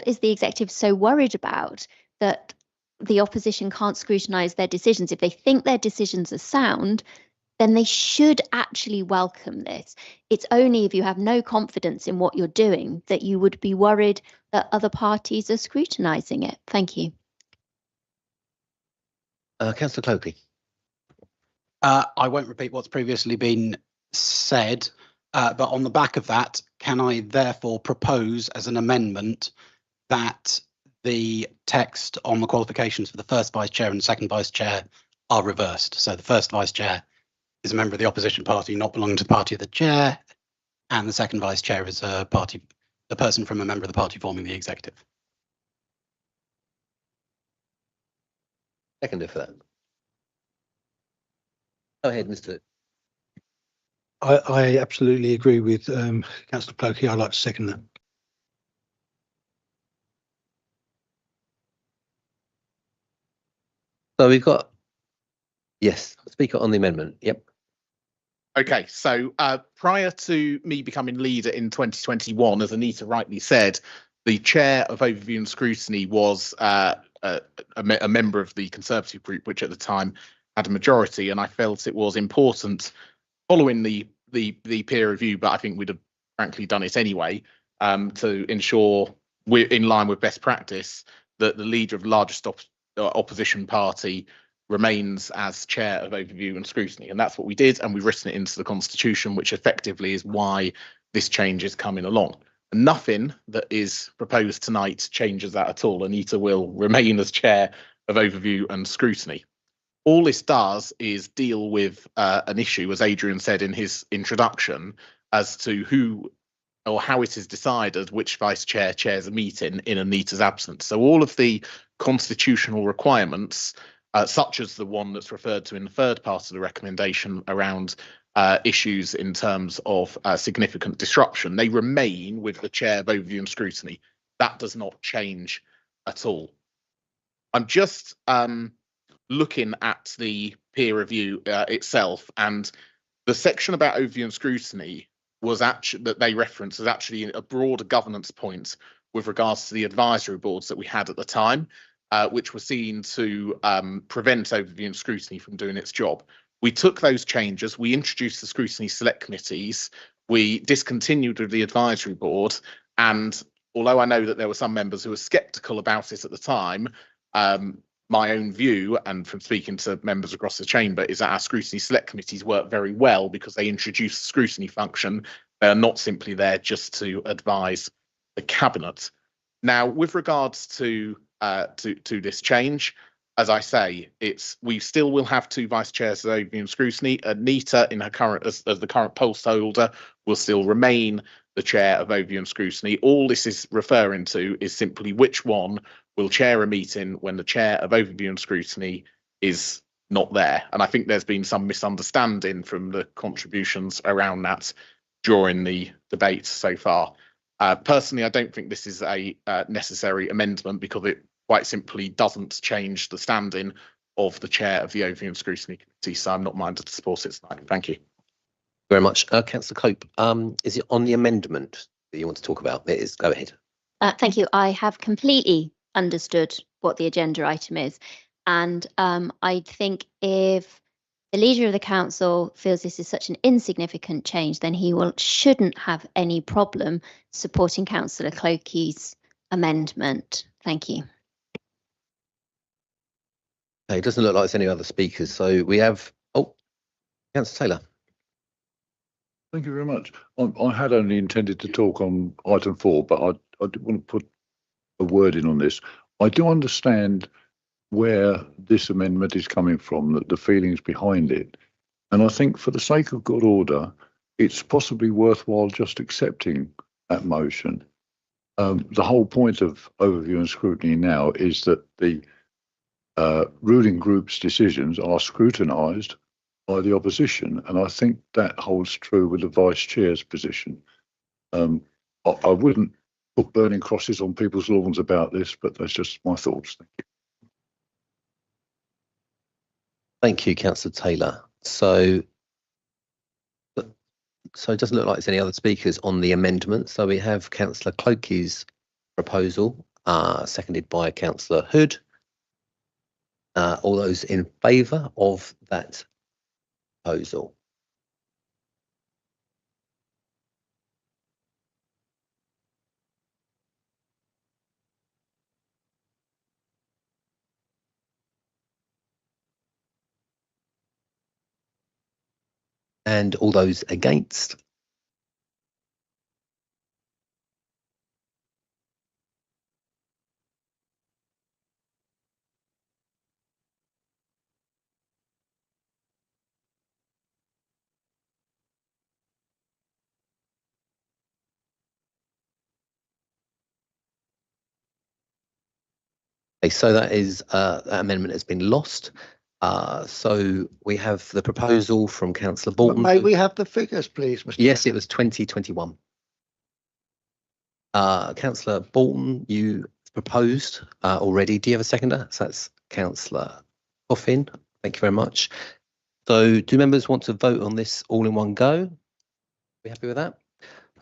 is the executive so worried about that the opposition can't scrutinise their decisions? If they think their decisions are sound, then they should actually welcome this. It's only if you have no confidence in what you're doing that you would be worried that other parties are scrutinising it. Thank you. Councillor Cloakey. I won't repeat what's previously been said, but on the back of that, can I therefore propose as an amendment that the text on the qualifications for the first vice chair and second vice chair are reversed? So the first vice chair is a member of the opposition party not belonging to the party of the chair, and the second vice chair is a person from a member of the party forming the executive. Seconder for that. Go ahead, Mr. I absolutely agree with Councillor Clokey. I'd like to second that. So we've got, yes, speaker on the amendment. Yep. Okay, so prior to me becoming leader in 2021, as Anita rightly said, the chair of overview and scrutiny was a member of the Conservative group, which at the time had a majority, and I felt it was important, following the peer review, but I think we'd have frankly done it anyway, to ensure we're in line with best practice, that the leader of the largest opposition party remains as chair of overview and scrutiny, and that's what we did, and we've written it into the constitution, which effectively is why this change is coming along. And nothing that is proposed tonight changes that at all. Anita will remain as chair of overview and scrutiny. All this does is deal with an issue, as Adrian said in his introduction, as to who or how it is decided which vice chair chairs a meeting in Anita's absence. So all of the constitutional requirements, such as the one that's referred to in the third part of the recommendation around issues in terms of significant disruption, they remain with the chair of overview and scrutiny. That does not change at all. I'm just looking at the peer review itself, and the section about overview and scrutiny was actually that they referenced as actually a broader governance point with regards to the advisory boards that we had at the time, which were seen to prevent overview and scrutiny from doing its job. We took those changes, we introduced the scrutiny select committees, we discontinued with the advisory board, and although I know that there were some members who were sceptical about it at the time, my own view, and from speaking to members across the chamber, is that our scrutiny select committees work very well because they introduce the scrutiny function. They're not simply there just to advise the cabinet. Now, with regards to this change, as I say, we still will have two vice chairs of overview and scrutiny. Anita, in her current as the current post holder, will still remain the chair of overview and scrutiny. All this is referring to is simply which one will chair a meeting when the chair of overview and scrutiny is not there. And I think there's been some misunderstanding from the contributions around that during the debate so far. Personally, I don't think this is a necessary amendment because it quite simply doesn't change the standing of the chair of the overview and scrutiny committee. So I'm not minded to support it tonight. Thank you. Very much. Councillor Cope, is it on the amendment that you want to talk about? It is. Go ahead. Thank you. I have completely understood what the agenda item is. And I think if the leader of the council feels this is such an insignificant change, then he shouldn't have any problem supporting Councillor Clokey's amendment. Thank you. Okay, it doesn't look like there's any other speakers. So we have, Councillor Taylor. Thank you very much. I had only intended to talk on item 4, but I did want to put a word in on this. I do understand where this amendment is coming from, that the feelings behind it. And I think for the sake of good order, it's possibly worthwhile just accepting that motion. The whole point of overview and scrutiny now is that the ruling group's decisions are scrutinised by the opposition, and I think that holds true with the vice chair's position. I wouldn't put burning crosses on people's lawns about this, but that's just my thoughts. Thank you. Thank you, Councillor Taylor. So it doesn't look like there's any other speakers on the amendment. So we have Councillor Clokey's proposal, seconded by Councillor Hood. All those in favour of that proposal? And all those against? Okay, so that is that amendment has been lost. So we have the proposal from Councillor But Bolton. may we have the figures, please, Mr. Yes, it Chairman? was 2021. Councillor Bolton, you proposed already. Do you have a seconder? So that's Councillor Coffin. Thank you very much. So do members want to vote on this all in one go? We happy with that?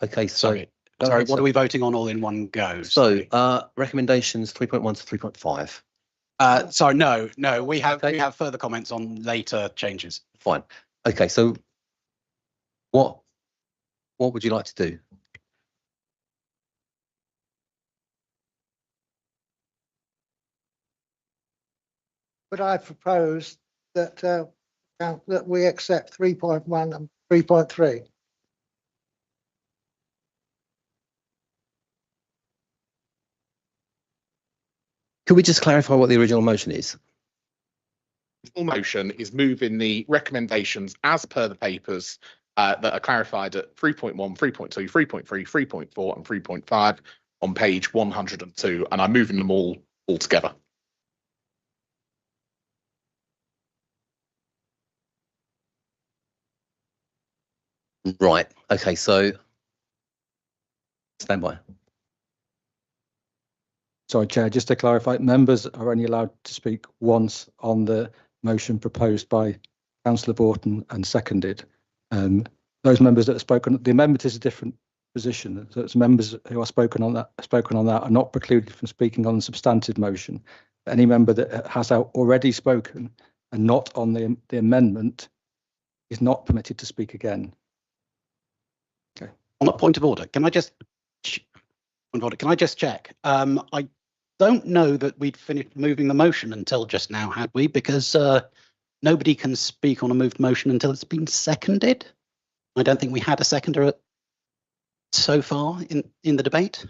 Okay, so Sorry, what are we voting on all in one go? So recommendations 3.1 to 3.5. Sorry, no, we have further comments on later changes. Fine. Okay, so what would you like to do? But I propose that that we accept 3.1 and 3.3. Could we just clarify what the original motion is? The full motion is moving the recommendations as per the papers that are clarified at 3.1, 3.2, 3.3, 3.4 and 3.5 on page 102, and I'm moving them all together. Right. Okay, so stand by. Sorry, Chair, just to clarify, members are only allowed to speak once on the motion proposed by Councillor Borton and seconded. Those members that have spoken, the amendment is a different position. So it's members who are spoken on that are not precluded from speaking on the substantive motion. Any member that has already spoken and not on the amendment is not permitted to speak again. Okay. On a point of order, can I just check? I don't know that we'd finished moving the motion until just now, had we? Because nobody can speak on a moved motion until it's been seconded. I don't think we had a seconder so far in the debate.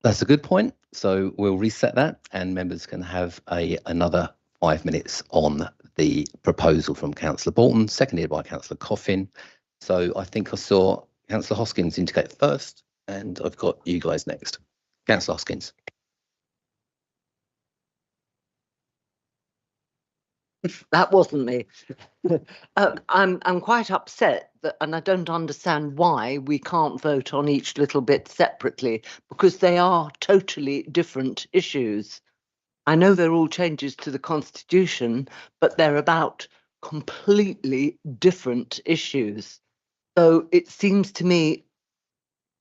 That's a good point. So we'll reset that and members can have another 5 minutes on the proposal from Councillor Bolton, seconded by Councillor Coffin. So I think I saw Councillor Hoskins indicate first, and I've got you guys next. Councillor Hoskins. That wasn't me. I'm quite upset that, and I don't understand why we can't vote on each little bit separately, because they are totally different issues. I know they're all changes to the Constitution, but they're about completely different issues. So it seems to me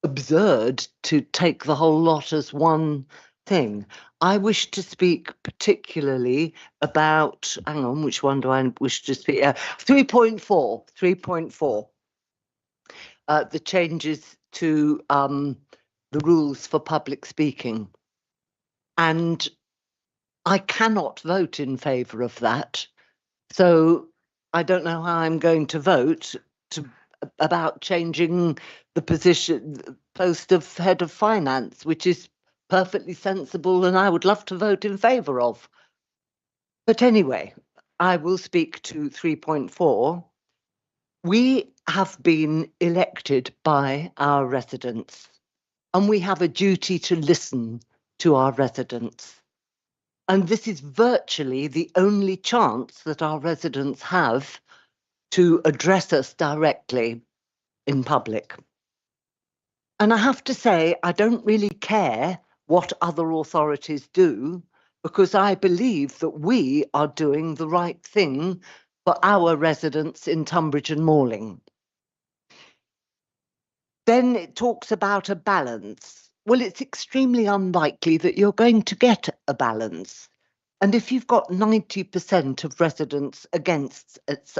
absurd to take the whole lot as one thing. I wish to speak particularly about, hang on, which one do I wish to speak? 3.4, the changes to the rules for public speaking. And I cannot vote in favour of that. So I don't know how I'm going to vote about changing the post of head of finance, which is perfectly sensible and I would love to vote in favour of. But anyway, I will speak to 3.4. We have been elected by our residents and we have a duty to listen to our residents. And this is virtually the only chance that our residents have to address us directly in public. And I have to say, I don't really care what other authorities do, because I believe that we are doing the right thing for our residents in Tunbridge and Malling. Then it talks about a balance. Well, it's extremely unlikely that you're going to get a balance. And if you've got 90% of residents against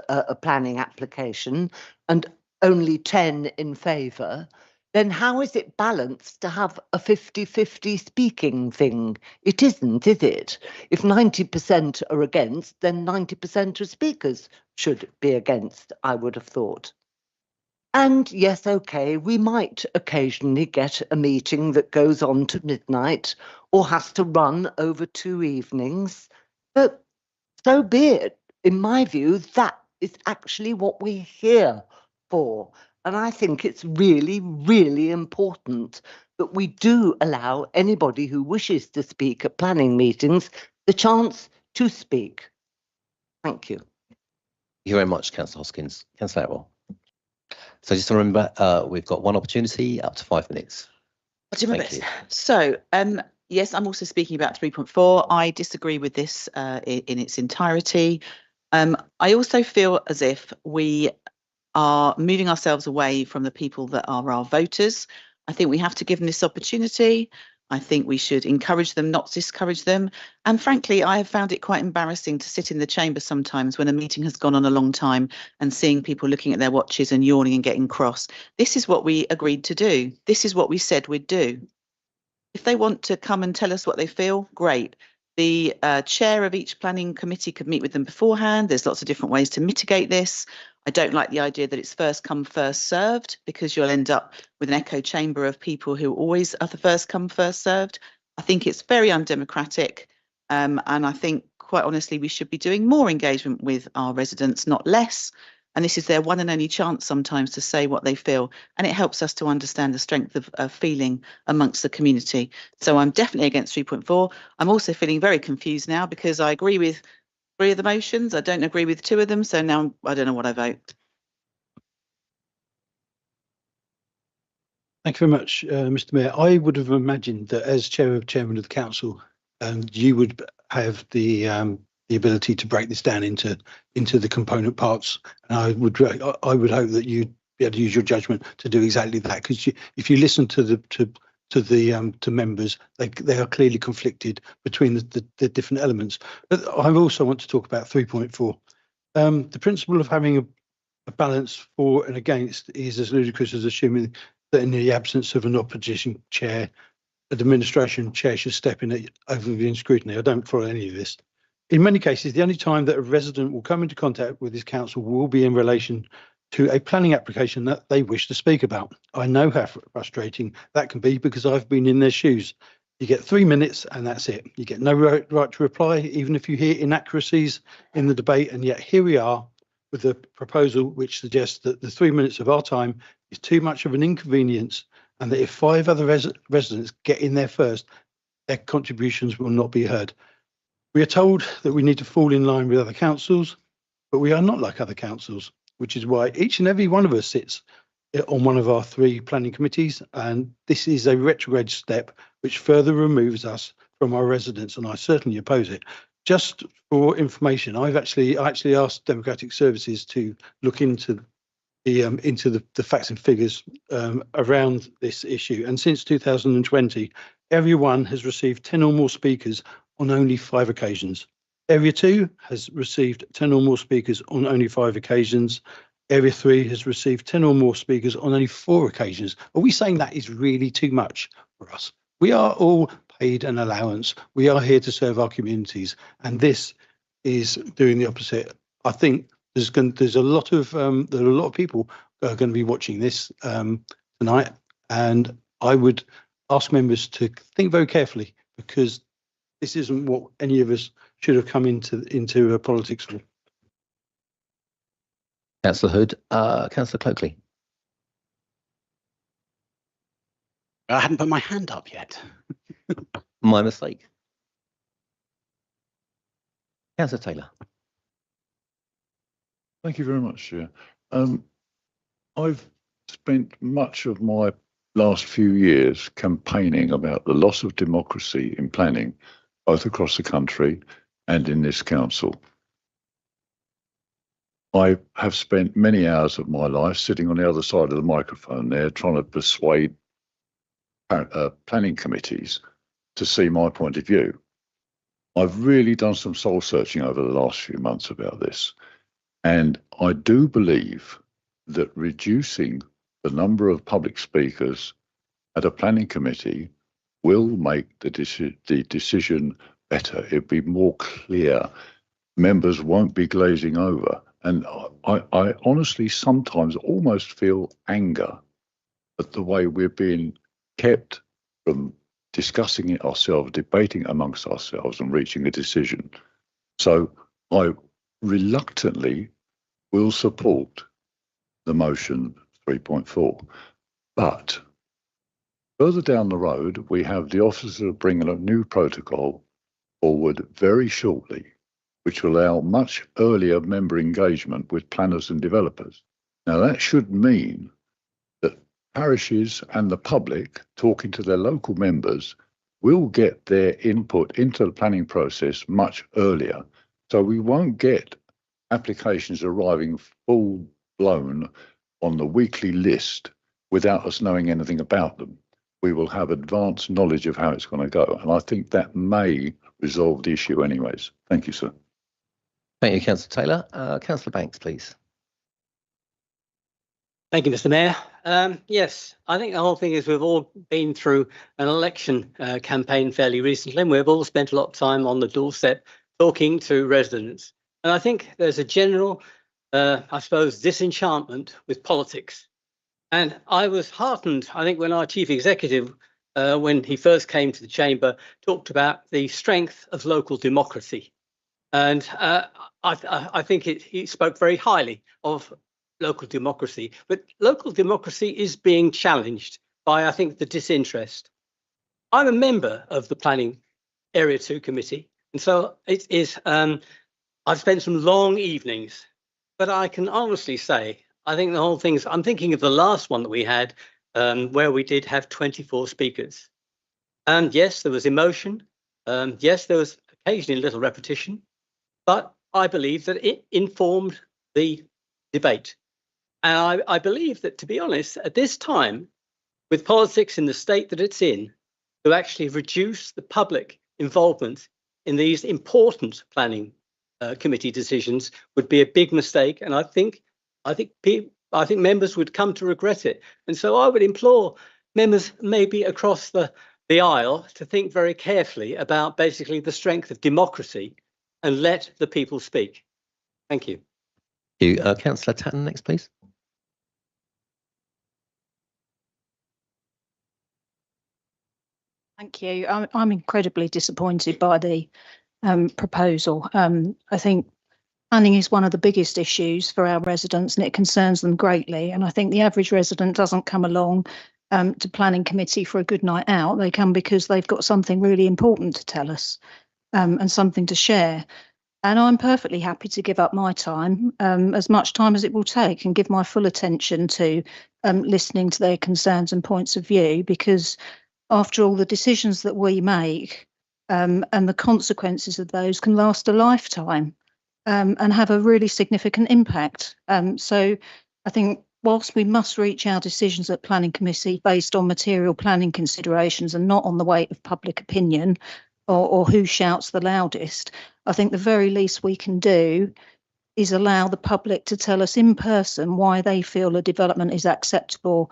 a planning application and only 10 in favour, then how is it balanced to have a 50-50 speaking thing? It isn't, is it? If 90% are against, then 90% of speakers should be against, I would have thought. And yes, okay, we might occasionally get a meeting that goes on to midnight or has to run over 2 evenings, but so be it. In my view, that is actually what we're here for. And I think it's really, really important that we do allow anybody who wishes to speak at planning meetings the chance to speak. Thank you. Thank you very much, Councillor Hoskins. Councillor Atwell. So just to remember, we've got one opportunity, up to 5 minutes. I'll do my Thank best. you. So, yes, I'm also speaking about 3.4. I disagree with this in its entirety. I also feel as if we are moving ourselves away from the people that are our voters. I think we have to give them this opportunity. I think we should encourage them, not discourage them. And frankly, I have found it quite embarrassing to sit in the chamber sometimes when a meeting has gone on a long time and seeing people looking at their watches and yawning and getting cross. This is what we agreed to do. This is what we said we'd do. If they want to come and tell us what they feel, great. The chair of each planning committee could meet with them beforehand. There's lots of different ways to mitigate this. I don't like the idea that it's first come, first served, because you'll end up with an echo chamber of people who always are the first come, first served. I think it's very undemocratic. And I think, quite honestly, we should be doing more engagement with our residents, not less. And this is their one and only chance sometimes to say what they feel. And it helps us to understand the strength of feeling amongst the community. So I'm definitely against 3.4. I'm also feeling very confused now because I agree with 3 of the motions. I don't agree with 2 of them. So now I don't know what I vote. Thank you very much, Mr. Mayor. I would have imagined that as chairman of the council, you would have the ability to break this down into the component parts. And I would hope that you'd be able to use your judgment to do exactly that. Because if you listen to members, they are clearly conflicted between the different elements. But I also want to talk about 3.4. The principle of having a balance for and against is as ludicrous as assuming that in the absence of an opposition chair, an administration chair should step in over the scrutiny. I don't follow any of this. In many cases, the only time that a resident will come into contact with his council will be in relation to a planning application that they wish to speak about. I know how frustrating that can be because I've been in their shoes. You get 3 minutes and that's it. You get no right to reply, even if you hear inaccuracies in the debate. And yet here we are with a proposal which suggests that the 3 minutes of our time is too much of an inconvenience, and that if 5 other residents get in there first, their contributions will not be heard. We are told that we need to fall in line with other councils, but we are not like other councils, which is why each and every one of us sits on one of our 3 planning committees, and this is a retrograde step which further removes us from our residents, and I certainly oppose it. Just for information, I actually asked Democratic Services to look into the facts and figures around this issue, and since 2020, everyone has received 10 or more speakers on only 5 occasions. Area 2 has received 10 or more speakers on only 5 occasions. Area 3 has received 10 or more speakers on only 4 occasions. Are we saying that is really too much for us? We are all paid an allowance. We are here to serve our communities, and this is doing the opposite. I think there's a lot of people who are going to be watching this tonight, and I would ask members to think very carefully, because this isn't what any of us should have come into politics for. Councillor Hood, Councillor Cloakley. I hadn't put my hand up yet. My mistake. Councillor Taylor. Thank you very much, Chair. I've spent much of my last few years campaigning about the loss of democracy in planning, both across the country and in this council. I have spent many hours of my life sitting on the other side of the microphone there, trying to persuade planning committees to see my point of view. I've really done some soul searching over the last few months about this, and I do believe that reducing the number of public speakers at a planning committee will make the decision better. It'll be more clear. Members won't be glazing over. And I honestly sometimes almost feel anger at the way we're being kept from discussing it ourselves, debating amongst ourselves and reaching a decision. So I reluctantly will support the motion 3.4. But further down the road, we have the officer bringing a new protocol forward very shortly, which will allow much earlier member engagement with planners and developers. Now, that should mean that parishes and the public, talking to their local members, will get their input into the planning process much earlier. So we won't get applications arriving full blown on the weekly list without us knowing anything about them. We will have advanced knowledge of how it's going to go. And I think that may resolve the issue anyways. Thank you, sir. Thank you, Councillor Taylor. Councillor Banks, please. Thank you, Mr. Mayor. Yes, I think the whole thing is we've all been through an election campaign fairly recently, and we've all spent a lot of time on the doorstep talking to residents. And I think there's a general, I suppose, disenchantment with politics. And I was heartened, I think, when our chief executive, when he first came to the chamber, talked about the strength of local democracy. And I think he spoke very highly of local democracy. But local democracy is being challenged by, I think, the disinterest. I'm a member of the Planning Area 2 Committee. And so it is, I've spent some long evenings, but I can honestly say, I think the whole thing's, I'm thinking of the last one that we had, where we did have 24 speakers. And yes, there was emotion. Yes, there was occasionally a little repetition, but I believe that it informed the debate. And I believe that, to be honest, at this time, with politics in the state that it's in, to actually reduce the public involvement in these important planning committee decisions would be a big mistake. And I think members would come to regret it. And so I would implore members maybe across the aisle to think very carefully about basically the strength of democracy and let the people speak. Thank you. Thank you. Councillor Tatton, next, please. Thank you. I'm incredibly disappointed by the proposal. I think planning is one of the biggest issues for our residents and it concerns them greatly. And I think the average resident doesn't come along to planning committee for a good night out. They come because they've got something really important to tell us and something to share. And I'm perfectly happy to give up my time, as much time as it will take, and give my full attention to listening to their concerns and points of view, because after all, the decisions that we make and the consequences of those can last a lifetime and have a really significant impact. So I think whilst we must reach our decisions at planning committee based on material planning considerations and not on the weight of public opinion or who shouts the loudest, I think the very least we can do is allow the public to tell us in person why they feel a development is acceptable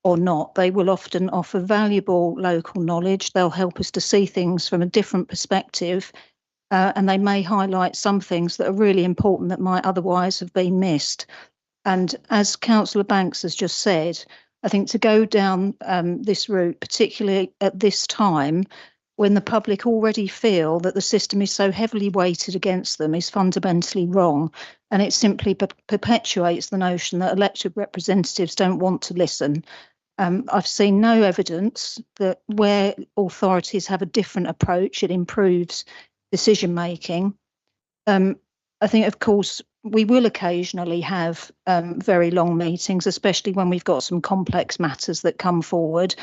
or not. They will often offer valuable local knowledge. They'll help us to see things from a different perspective, and they may highlight some things that are really important that might otherwise have been missed. And as Councillor Banks has just said, I think to go down this route, particularly at this time, when the public already feel that the system is so heavily weighted against them, is fundamentally wrong. And it simply perpetuates the notion that elected representatives don't want to listen. I've seen no evidence that where authorities have a different approach, it improves decision making. I think, of course, we will occasionally have very long meetings, especially when we've got some complex matters that come forward.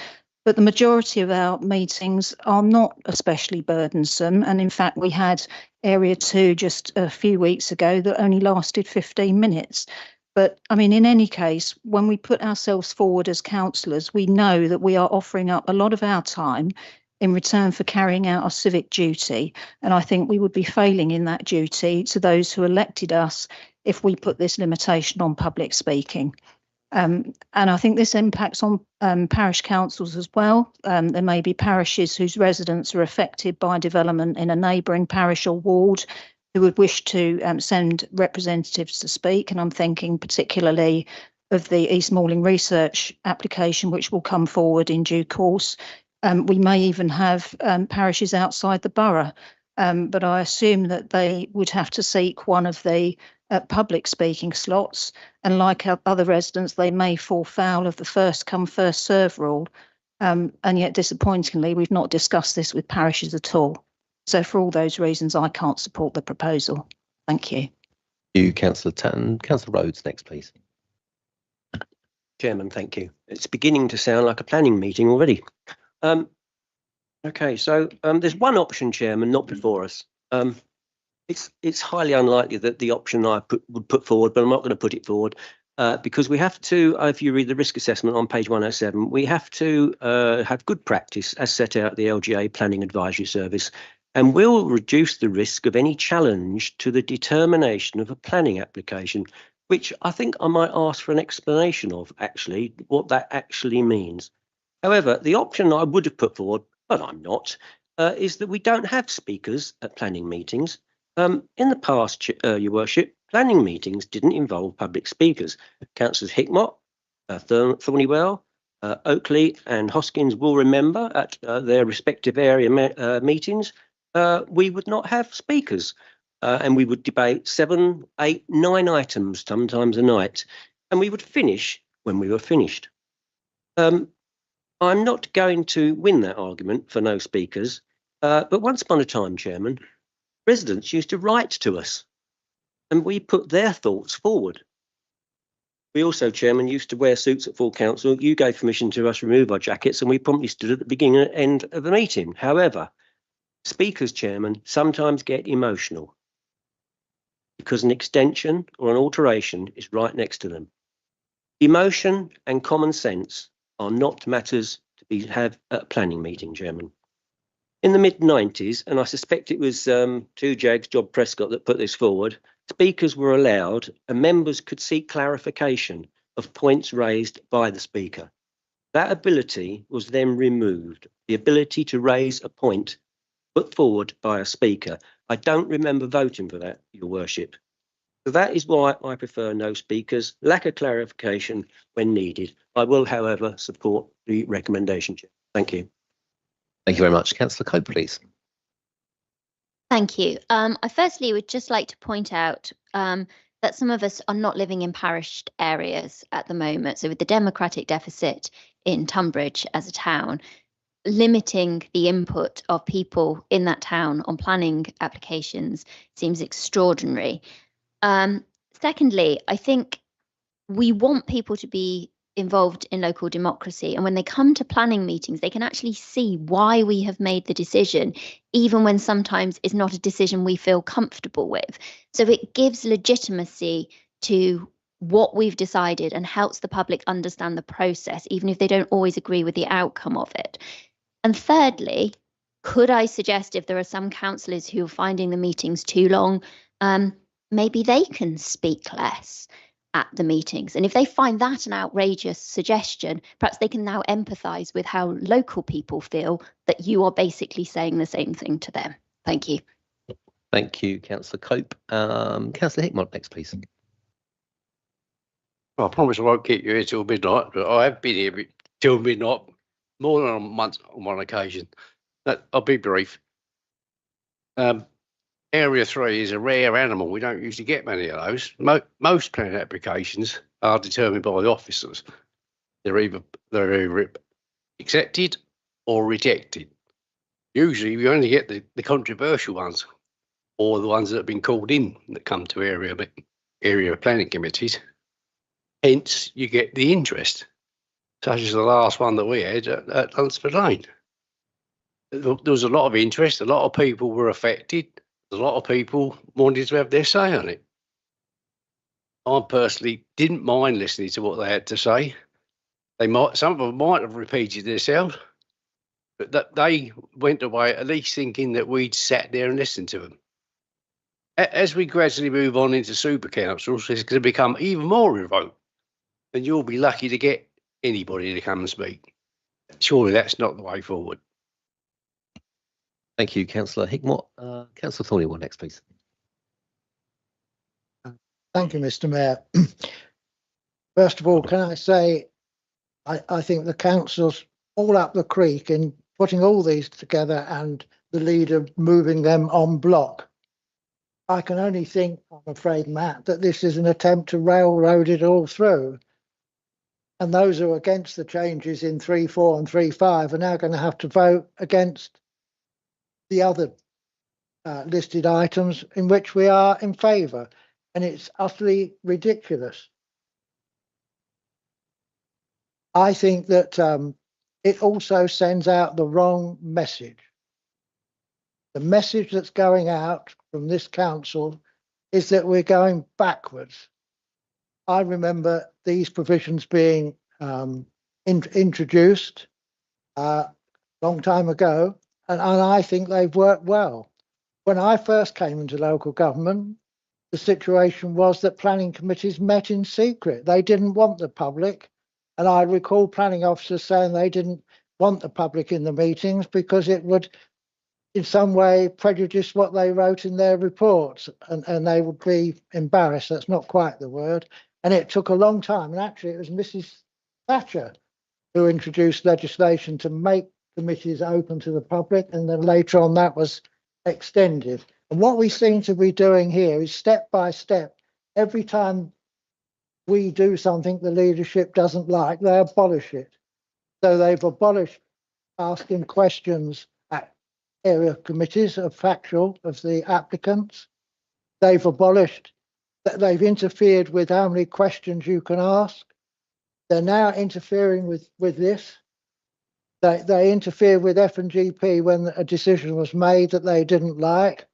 But the majority of our meetings are not especially burdensome. And in fact, we had Area 2 just a few weeks ago that only lasted 15 minutes. But I mean, in any case, when we put ourselves forward as councillors, we know that we are offering up a lot of our time in return for carrying out our civic duty. And I think we would be failing in that duty to those who elected us if we put this limitation on public speaking. And I think this impacts on parish councils as well. There may be parishes whose residents are affected by development in a neighbouring parish or ward who would wish to send representatives to speak. And I'm thinking particularly of the East Malling research application, which will come forward in due course. We may even have parishes outside the borough, but I assume that they would have to seek one of the public speaking slots, and like other residents, they may fall foul of the first come first serve rule, and yet disappointingly we've not discussed this with parishes at all. So for all those reasons, I can't support the proposal. Thank you. Councillor Tatton. Councillor Rhodes next, please. Chairman, thank you. It's beginning to sound like a planning meeting already. Okay, so there's one option, Chairman, not before us. It's highly unlikely that the option I would put forward, but I'm not going to put it forward because we have to, if you read the risk assessment on page 107, we have to have good practice as set out the LGA Planning Advisory Service, and will reduce the risk of any challenge to the determination of a planning application, which I think I might ask for an explanation of, actually, what that actually means. However, the option I would have put forward, but I'm not, is that we don't have speakers at planning meetings. In the past, Your Worship, planning meetings didn't involve public speakers. Councillors Hickmott, Thornywell, Oakley and Hoskins will remember at their respective area meetings, we would not have speakers and we would debate 7, 8, 9 items, sometimes a night, and we would finish when we were finished. I'm not going to win that argument for no speakers, but once upon a time, Chairman, residents used to write to us and we put their thoughts forward. We also, Chairman, used to wear suits at full council. You gave permission to us remove our jackets and we promptly stood at the beginning and end of the meeting. However, speakers, Chairman, sometimes get emotional because an extension or an alteration is right next to them. Emotion and common sense are not matters to have at a planning meeting, Chairman. In the mid-90s, and I suspect it was two Jags, Job Prescott, that put this forward, speakers were allowed and members could seek clarification of points raised by the speaker. That ability was then removed, the ability to raise a point put forward by a speaker. I don't remember voting for that, Your Worship. So that is why I prefer no speakers, lack of clarification when needed. I will, however, support the recommendation. Thank you. Thank you very much. Councillor Cope, please. Thank you. I firstly would just like to point out that some of us are not living in parished areas at the moment. So with the democratic deficit in Tunbridge as a town, limiting the input of people in that town on planning applications seems extraordinary. Secondly, I think we want people to be involved in local democracy, and when they come to planning meetings they can actually see why we have made the decision, even when sometimes it's not a decision we feel comfortable with. So it gives legitimacy to what we've decided and helps the public understand the process, even if they don't always agree with the outcome of it. And thirdly, could I suggest, if there are some councillors who are finding the meetings too long, maybe they can speak less at the meetings. And if they find that an outrageous suggestion, perhaps they can now empathise with how local people feel that you are basically saying the same thing to them. Thank you. Thank you, Councillor Cope. Councillor Hickmott next, please. Well, I promise I won't keep you here till midnight, but I have been here till midnight more than on one occasion. I'll be brief. Area 3 is a rare animal. We don't usually get many of those. Most planning applications are determined by the officers. They're either accepted or rejected. Usually you only get the controversial ones or the ones that have been called in that come to area planning committees. Hence, you get the interest, such as the last one that we had at Lunsford Lane. There was a lot of interest. A lot of people were affected. A lot of people wanted to have their say on it. I personally didn't mind listening to what they had to say. Some of them might have repeated themselves, but that they went away at least thinking that we'd sat there and listened to them. As we gradually move on into super councils, it's going to become even more remote, and you'll be lucky to get anybody to come and speak. Surely that's not the way forward. Thank you, Councillor Hickmott. Councillor Thornywell next, please. Thank you, Mr. Mayor. First of all, can I say I think the council's all up the creek in putting all these together and the leader moving them en bloc. I can only think, I'm afraid, Matt, that this is an attempt to railroad it all through. And those who are against the changes in 3.4 and 3.5 are now going to have to vote against the other listed items in which we are in favour, and it's utterly ridiculous. I think that it also sends out the wrong message. The message that's going out from this council is that we're going backwards. I remember these provisions being introduced a long time ago, and I think they've worked well. When I first came into local government, the situation was that planning committees met in secret. They didn't want the public. And I recall planning officers saying they didn't want the public in the meetings because it would in some way prejudice what they wrote in their reports, and they would be embarrassed. That's not quite the word. And it took a long time. And actually it was Mrs. Thatcher who introduced legislation to make committees open to the public. And then later on that was extended. And what we seem to be doing here is step by step, every time we do something the leadership doesn't like, they abolish it. So they've abolished asking questions at area committees of factual of the applicants. They've abolished that. They've interfered with how many questions you can ask. They're now interfering with this. They interfere with F&GP when a decision was made that they didn't like.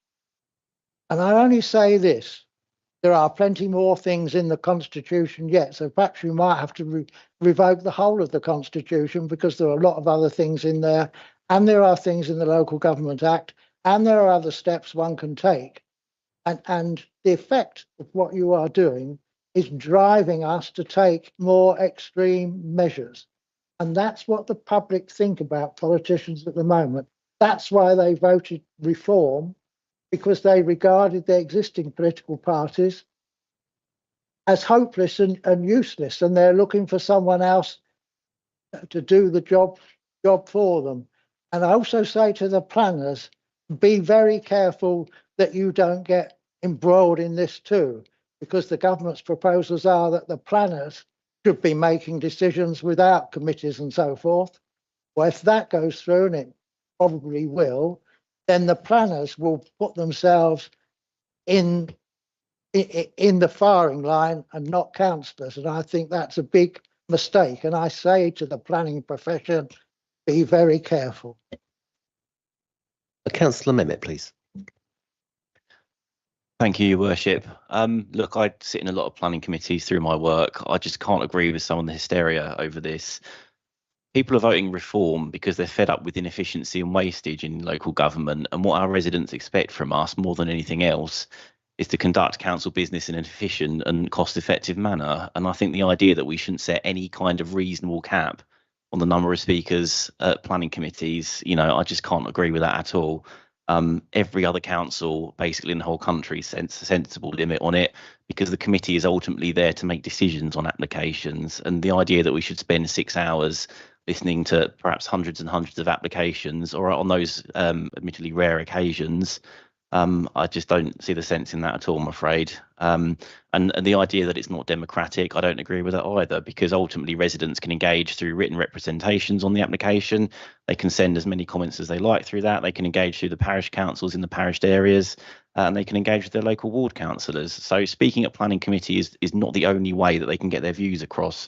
And I only say this, there are plenty more things in the Constitution yet, so perhaps we might have to revoke the whole of the Constitution, because there are a lot of other things in there, and there are things in the Local Government Act, and there are other steps one can take. And the effect of what you are doing is driving us to take more extreme measures. And that's what the public think about politicians at the moment. That's why they voted reform, because they regarded the existing political parties as hopeless and useless, and they're looking for someone else to do the job for them. And I also say to the planners, be very careful that you don't get embroiled in this too, because the government's proposals are that the planners should be making decisions without committees and so forth. Well, if that goes through, and it probably will, then the planners will put themselves in the firing line and not councillors. And I think that's a big mistake. And I say to the planning profession, be very careful. Councillor Mehmet, please. Thank you, Your Worship. Look, I sit in a lot of planning committees through my work. I just can't agree with some of the hysteria over this. People are voting reform because they're fed up with inefficiency and wastage in local government, and what our residents expect from us more than anything else is to conduct council business in an efficient and cost-effective manner. And I think the idea that we shouldn't set any kind of reasonable cap on the number of speakers at planning committees, you know, I just can't agree with that at all. Every other council basically in the whole country sets a sensible limit on it, because the committee is ultimately there to make decisions on applications. And the idea that we should spend 6 hours listening to perhaps hundreds and hundreds of applications, or on those admittedly rare occasions, I just don't see the sense in that at all, I'm afraid. And the idea that it's not democratic, I don't agree with that either, because ultimately residents can engage through written representations on the application. They can send as many comments as they like through that. They can engage through the parish councils in the parish areas, and they can engage with their local ward councillors. So speaking at planning committee is not the only way that they can get their views across.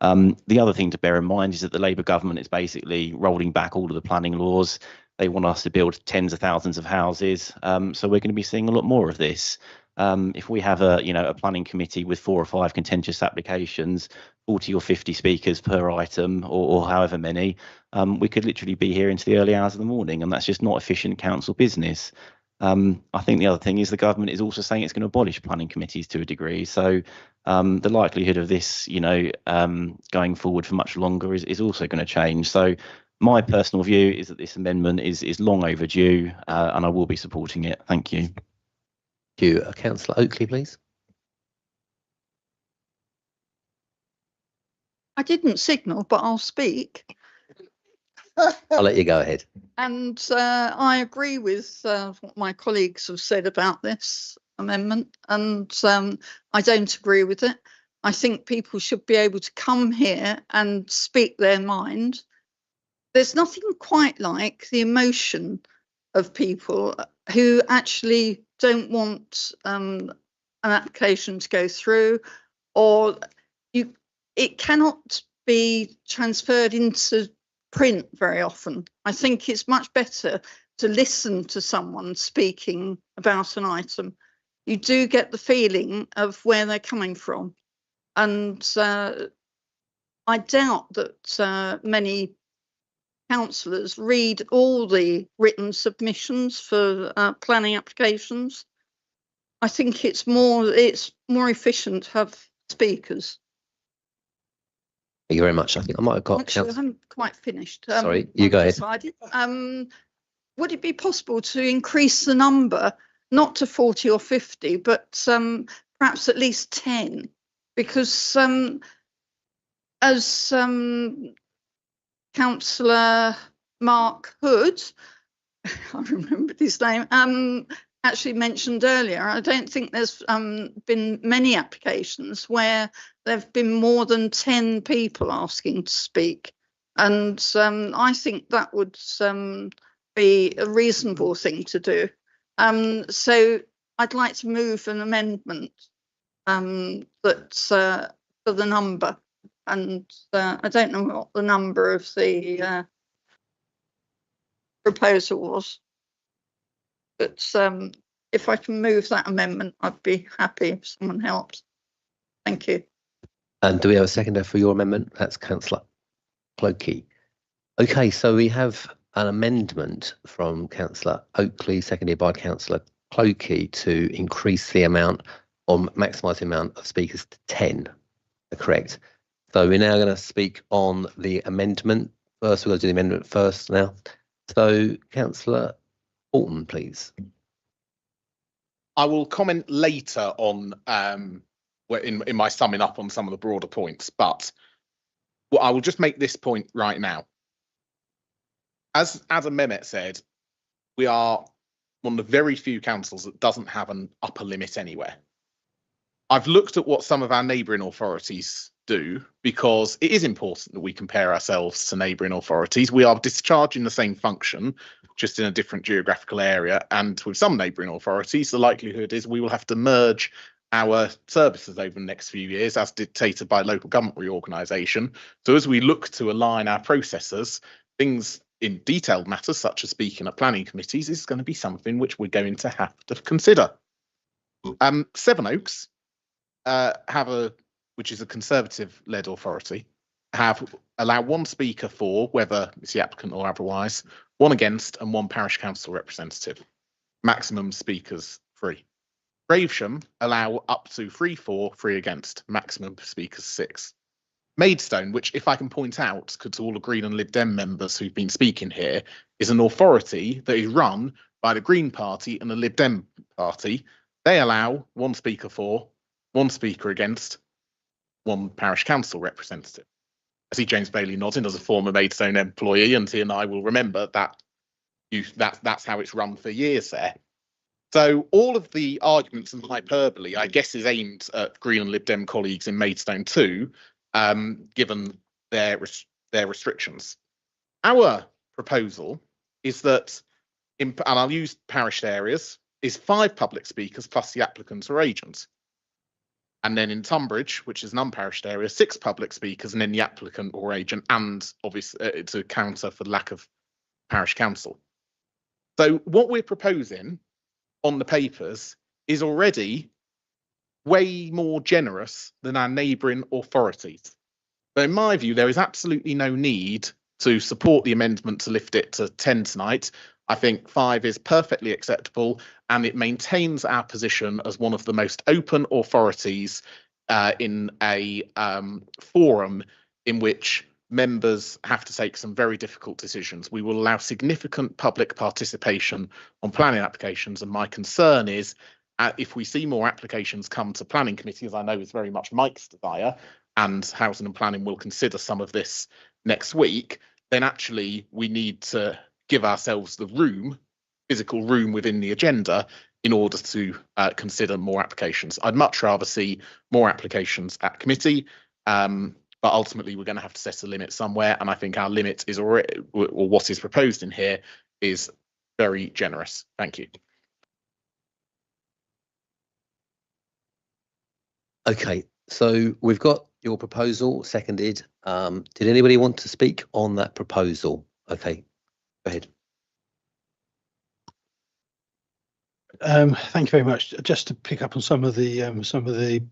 The other thing to bear in mind is that the Labour government is basically rolling back all of the planning laws. They want us to build tens of thousands of houses. So we're going to be seeing a lot more of this. If we have a planning committee with 4 or 5 contentious applications, 40 or 50 speakers per item, or however many, we could literally be here into the early hours of the morning, and that's just not efficient council business. I think the other thing is the government is also saying it's going to abolish planning committees to a degree. So the likelihood of this, going forward for much longer is also going to change. So my personal view is that this amendment is long overdue, and I will be supporting it. Thank you. Thank you. Councillor Oakley, please. I didn't signal, but I'll speak. I'll let you go ahead. And I agree with what my colleagues have said about this amendment, and I don't agree with it. I think people should be able to come here and speak their mind. There's nothing quite like the emotion of people who actually don't want an application to go through, or it cannot be transferred into print very often. I think it's much better to listen to someone speaking about an item. You do get the feeling of where they're coming from. And I doubt that many councillors read all the written submissions for planning applications. I think it's more efficient to have speakers. Thank you very much. I think I might have got. Actually, I haven't quite finished. Sorry, you go ahead. Decided. Would it be possible to increase the number, not to 40 or 50, but perhaps at least 10? Because as Councillor Mark Hood, I remembered his name, actually mentioned earlier, I don't think there's been many applications where there have been more than 10 people asking to speak. And I think that would be a reasonable thing to do. So I'd like to move an amendment that for the number. And I don't know what the number of the proposal was. But if I can move that amendment, I'd be happy if someone helps. Thank you. And do we have a seconder for your amendment? That's Councillor Clokey. Okay, so we have an amendment from Councillor Oakley, seconded by Councillor Clokey, to increase the amount or maximise the amount of speakers to 10. Correct. So we're now going to speak on the amendment. First, we're going to do the amendment first now. So, Councillor Alton, please. I will comment later on in my summing up on some of the broader points, but I will just make this point right now. As Adam Mehmet said, we are one of the very few councils that doesn't have an upper limit anywhere. I've looked at what some of our neighbouring authorities do, because it is important that we compare ourselves to neighbouring authorities. We are discharging the same function, just in a different geographical area. And with some neighbouring authorities, the likelihood is we will have to merge our services over the next few years, as dictated by local government reorganisation. So as we look to align our processes, things in detailed matters, such as speaking at planning committees, is going to be something which we're going to have to consider. Sevenoaks which is a Conservative-led authority, allow one speaker for, whether it's the applicant or otherwise, one against, and one parish council representative. Maximum speakers 3. Gravesham allow up to 3 for, 3 against, maximum speakers 6. Maidstone, which, if I can point out, to all the Green and Lib Dem members who've been speaking here, is an authority that is run by the Green Party and the Lib Dem Party. They allow 1 speaker for, 1 speaker against, 1 parish council representative. I see James Bailey nodding as a former Maidstone employee, and he and I will remember that that's how it's run for years there. So all of the arguments and hyperbole, I guess, is aimed at Green and Lib Dem colleagues in Maidstone too, given their restrictions. Our proposal is that, and I'll use parish areas, is 5 public speakers plus the applicant or agent. And then in Tunbridge, which is an unparished area, 6 public speakers and then the applicant or agent, and obviously to counter for the lack of parish council. So what we're proposing on the papers is already way more generous than our neighbouring authorities. But in my view, there is absolutely no need to support the amendment to lift it to 10 tonight. I think 5 is perfectly acceptable, and it maintains our position as one of the most open authorities in a forum in which members have to take some very difficult decisions. We will allow significant public participation on planning applications, and my concern is if we see more applications come to planning committee, as I know is very much Mike's desire, and housing and planning will consider some of this next week, then actually we need to give ourselves the room, physical room within the agenda, in order to consider more applications. I'd much rather see more applications at committee, but ultimately we're going to have to set a limit somewhere, and I think our limit is already, or what is proposed in here, is very generous. Thank you. Okay, so we've got your proposal seconded. Did anybody want to speak on that proposal? Okay, go ahead. Thank you very much. Just to pick up on some of the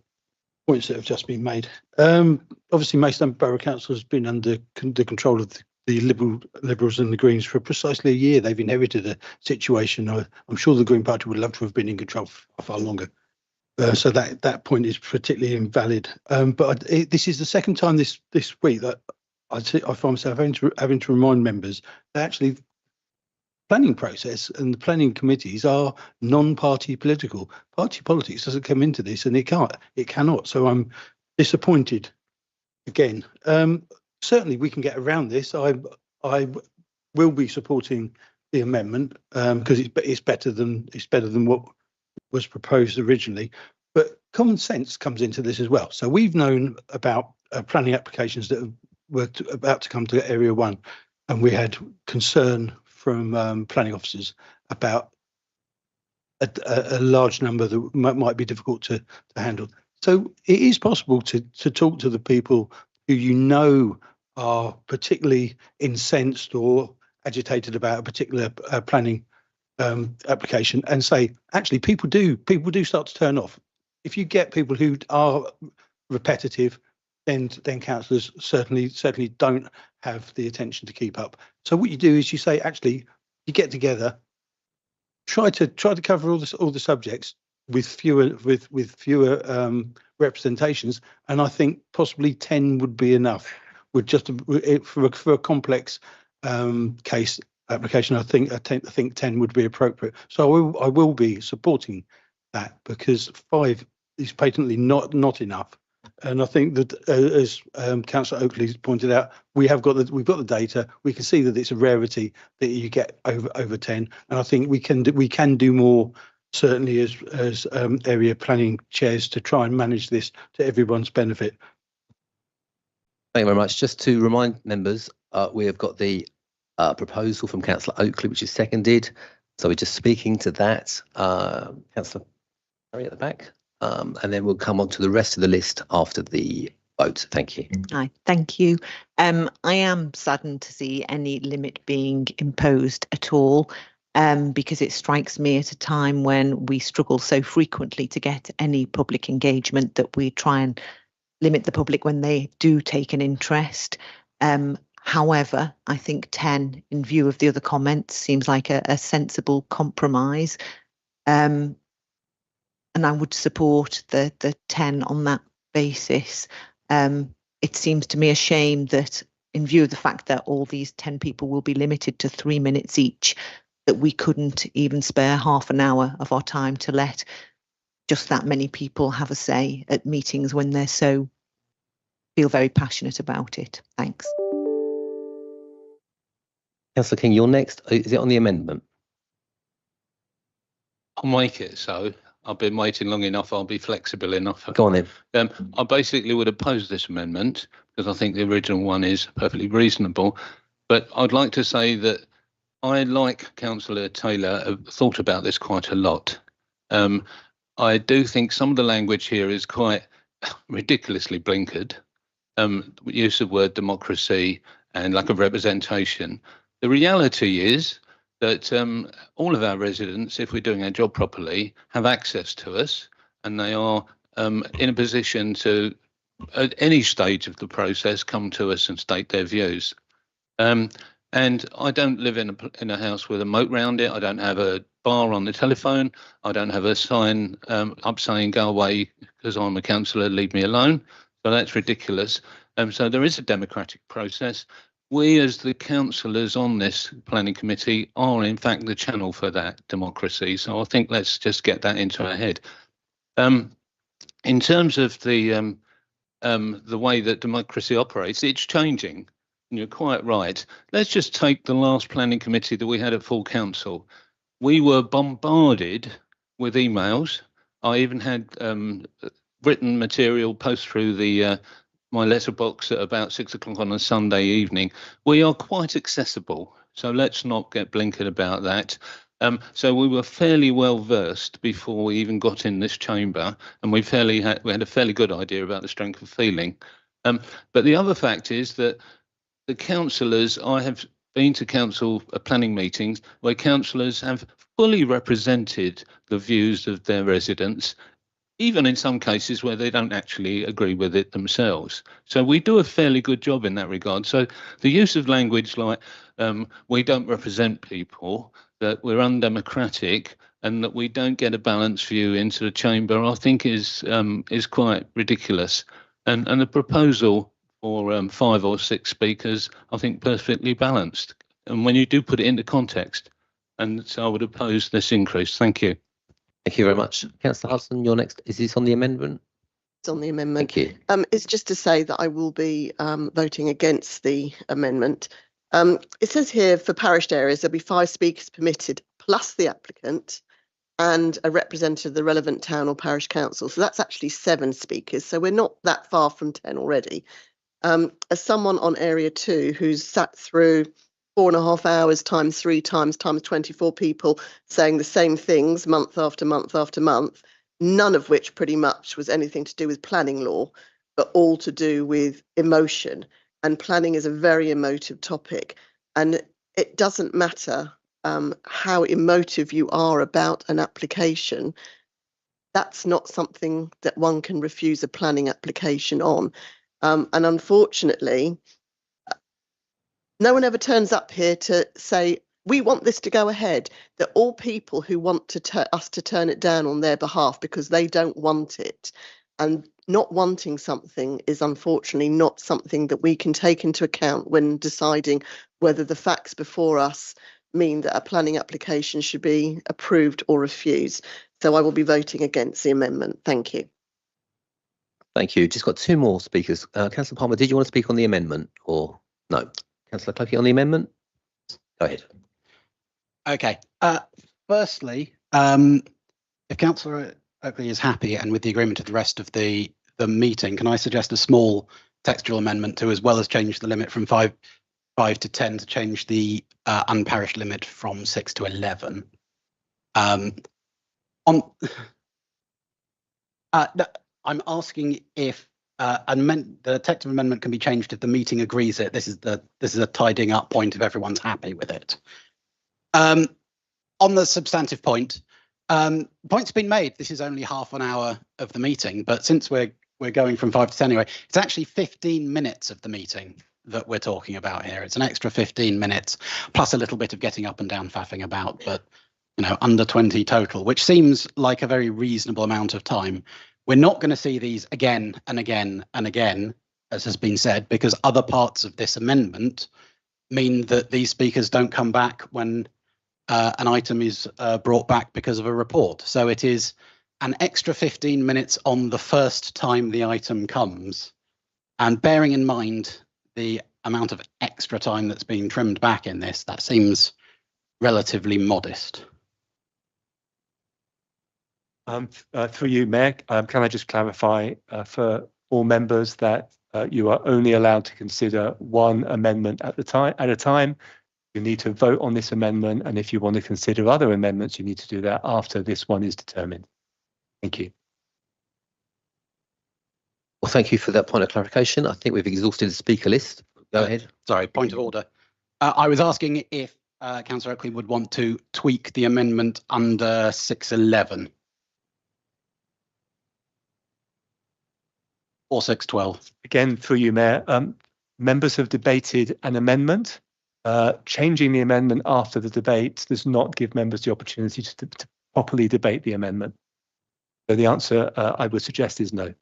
points that have just been made. Obviously, Maidstone Borough Council has been under the control of the Liberals and the Greens for precisely a year. They've inherited a situation. I'm sure the Green Party would love to have been in control for far longer. So that point is particularly invalid. But this is the second time this week that I find myself having to remind members that actually planning process and the planning committees are non-party political. Party politics doesn't come into this, and it cannot. So I'm disappointed again. Certainly we can get around this. I will be supporting the amendment because it's better than what was proposed originally. But common sense comes into this as well. So we've known about planning applications that were about to come to Area 1, and we had concern from planning officers about a large number that might be difficult to handle. So it is possible to talk to the people who you know are particularly incensed or agitated about a particular planning application and say, actually, people do start to turn off. If you get people who are repetitive, then councillors certainly don't have the attention to keep up. So what you do is you say, actually, you get together, try to cover all the subjects with fewer representations, and I think possibly 10 would be enough. Would just for a complex case application, I think 10 would be appropriate. So I will be supporting that, because 5 is patently not enough. And I think that, as Councillor Oakley pointed out, we've got the data. We can see that it's a rarity that you get over 10, and I think we can do more, certainly as area planning chairs, to try and manage this to everyone's benefit. Thank you very much. Just to remind members, we have got the proposal from Councillor Oakley, which is seconded. So we're just speaking to that. Councillor Harry at the back. And then we'll come on to the rest of the list after the vote. Thank you. Hi, thank you. I am saddened to see any limit being imposed at all, because it strikes me at a time when we struggle so frequently to get any public engagement that we try and limit the public when they do take an interest. However, I think 10, in view of the other comments, seems like a sensible compromise. And I would support the 10 on that basis. It seems to me a shame that, in view of the fact that all these 10 people will be limited to 3 minutes each, that we couldn't even spare half an hour of our time to let just that many people have a say at meetings when they're feel very passionate about it. Thanks. Councillor King, you're next. Is it on the amendment? I'll make it so. I've been waiting long enough. I'll be flexible enough. Go on then. I basically would oppose this amendment because I think the original one is perfectly reasonable. But I'd like to say that I, like Councillor Taylor, have thought about this quite a lot. I do think some of the language here is quite ridiculously blinkered. Use of word democracy and lack of representation. The reality is that all of our residents, if we're doing our job properly, have access to us, and they are in a position to, at any stage of the process, come to us and state their views. And I don't live in a house with a moat round it. I don't have a bar on the telephone. I don't have a sign up saying, go away because I'm a councillor, leave me alone. So that's ridiculous. So there is a democratic process. We, as the councillors on this planning committee, are in fact the channel for that democracy. So I think let's just get that into our head. In terms of the way that democracy operates, it's changing. And you're quite right. Let's just take the last planning committee that we had at full council. We were bombarded with emails. I even had written material post through my letterbox at about 6 o'clock on a Sunday evening. We are quite accessible So let's not get blinkered about that. So we were fairly well versed before we even got in this chamber, and we had a fairly good idea about the strength of feeling. But the other fact is that the councillors, I have been to council planning meetings where councillors have fully represented the views of their residents, even in some cases where they don't actually agree with it themselves. So we do a fairly good job in that regard. So the use of language like we don't represent people, that we're undemocratic, and that we don't get a balanced view into the chamber, I think is quite ridiculous. And the proposal for 5 or 6 speakers, I think perfectly balanced. And when you do put it into context, and so I would oppose this increase. Thank you. Thank you very much. Councillor Hudson, you're next. Is this on the amendment? It's on the amendment. Thank you. It's just to say that I will be voting against the amendment. It says here for parished areas, there'll be 5 speakers permitted plus the applicant and a representative of the relevant town or parish council. So that's actually 7 speakers. So we're not that far from 10 already. As someone on area 2 who's sat through 4.5 hours times 3 times 24 people saying the same things month after month after month, none of which pretty much was anything to do with planning law, but all to do with emotion. And planning is a very emotive topic. And it doesn't matter how emotive you are about an application. That's not something that one can refuse a planning application on. And unfortunately, no one ever turns up here to say, we want this to go ahead. They're all people who want us to turn it down on their behalf because they don't want it. And not wanting something is unfortunately not something that we can take into account when deciding whether the facts before us mean that a planning application should be approved or refused. So I will be voting against the amendment. Thank you. Thank you. Just got 2 more speakers. Councillor Palmer, did you want to speak on the amendment or no? Councillor Clokey on the amendment? Go ahead. Okay. Firstly, if Councillor Oakley is happy and with the agreement of the rest of the meeting, can I suggest a small textual amendment to, as well as change the limit from 5 to 10, to change the unparished limit from 6 to 11? I'm asking if the text of amendment can be changed if the meeting agrees it. This is a tidying up point if everyone's happy with it. On the substantive point, point's been made. This is only half an hour of the meeting, but since we're going from 5 to 10 anyway, it's actually 15 minutes of the meeting that we're talking about here. It's an extra 15 minutes plus a little bit of getting up and down faffing about, but under 20 total, which seems like a very reasonable amount of time. We're not going to see these again and again and again, as has been said, because other parts of this amendment mean that these speakers don't come back when an item is brought back because of a report. So it is an extra 15 minutes on the first time the item comes. And bearing in mind the amount of extra time that's being trimmed back in this, that seems relatively modest. Through you, Mayor, can I just clarify for all members that you are only allowed to consider 1 amendment at a time. You need to vote on this amendment, and if you want to consider other amendments, you need to do that after this one is determined. Thank you. Well, thank you for that point of clarification. I think we've exhausted the speaker list. Go ahead. Sorry, point of order. I was asking if Councillor Oakley would want to tweak the amendment under 611. Or 612. Again, through you, Mayor, members have debated an amendment. Changing the amendment after the debate does not give members the opportunity to properly debate the amendment. So the answer I would suggest is no.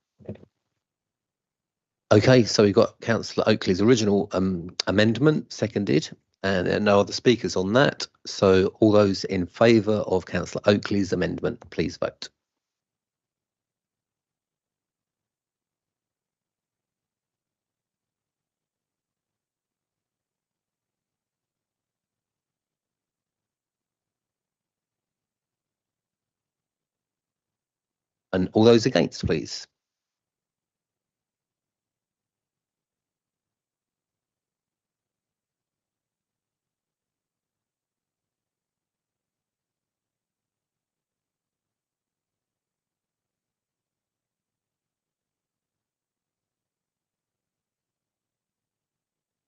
Okay, so we've got Councillor Oakley's original amendment seconded, and there are no other speakers on that. So all those in favour of Councillor Oakley's amendment, please vote. And all those against, please.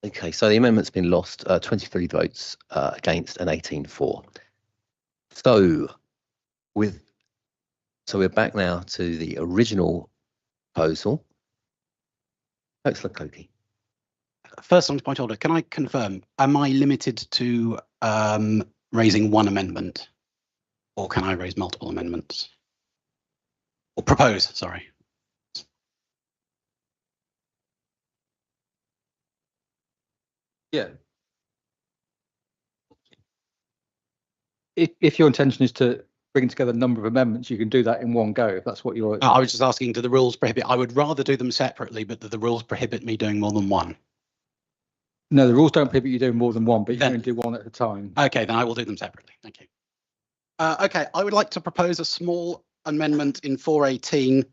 Okay, so the amendment's been lost, 23 votes against and 18 for. So we're back now to the original proposal. Councillor Cokey. First on point order, can I confirm, am I limited to raising one amendment? Or can I raise multiple amendments? Or propose, sorry. Yeah. If your intention is to bring together a number of amendments, you can do that in one go, if that's what you're... I was just asking, do the rules prohibit? I would rather do them separately, but do the rules prohibit me doing more than one? No, the rules don't prohibit you doing more than one, but you can do one at a time. Okay, then I will do them separately. Thank you. Okay, I would like to propose a small amendment in 418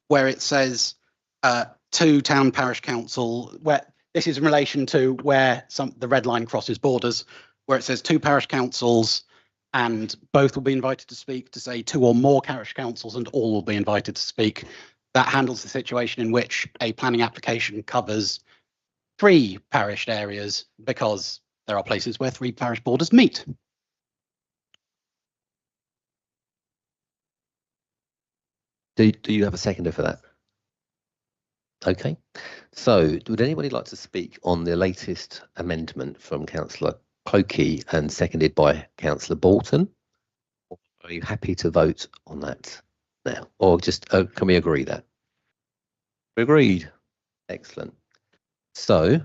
where it says to town parish council, where this is in relation to where the red line crosses borders, where it says two parish councils and both will be invited to speak, to say two or more parish councils and all will be invited to speak. That handles the situation in which a planning application covers 3 parish areas because there are places where 3 parish borders meet. Do you have a seconder for that? Okay. So would anybody like to speak on the latest amendment from Councillor Clokey and seconded by Councillor Bolton? Or are you happy to vote on that now? Or just, can we agree that? We agreed. Excellent. So,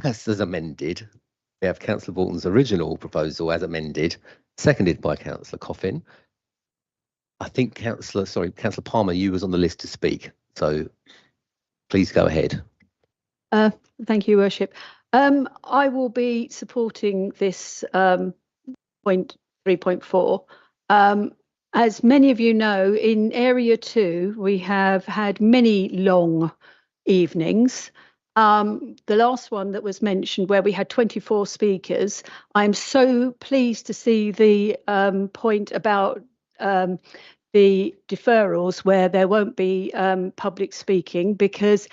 as amended, we have Councillor Bolton's original proposal as amended, seconded by Councillor Coffin. I think Councillor Palmer, you was on the list to speak, so please go ahead. Thank you, Worship. I will be supporting this point 3.4. As many of you know, in Area 2, we have had many long evenings. The last one that was mentioned where we had 24 speakers, I'm so pleased to see the point about the deferrals where there won't be public speaking, because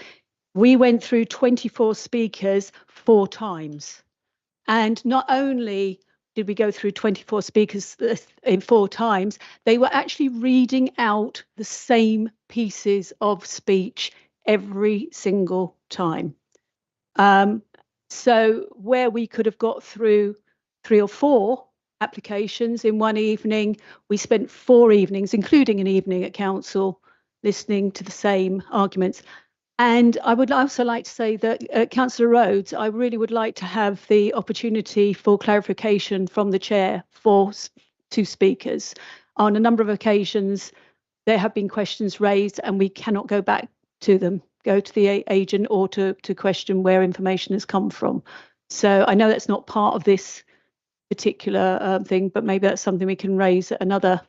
we went through 24 speakers 4 times. And not only did we go through 24 speakers in 4 times, they were actually reading out the same pieces of speech every single time. So where we could have got through 3 or 4 applications in one evening, we spent 4 evenings, including an evening at council, listening to the same arguments. And I would also like to say that Councillor Rhodes, I really would like to have the opportunity for clarification from the chair for 2 speakers. On a number of occasions, there have been questions raised and we cannot go back to them, go to the agent or to question where information has come from. So I know that's not part of this particular thing, but maybe that's something we can raise at another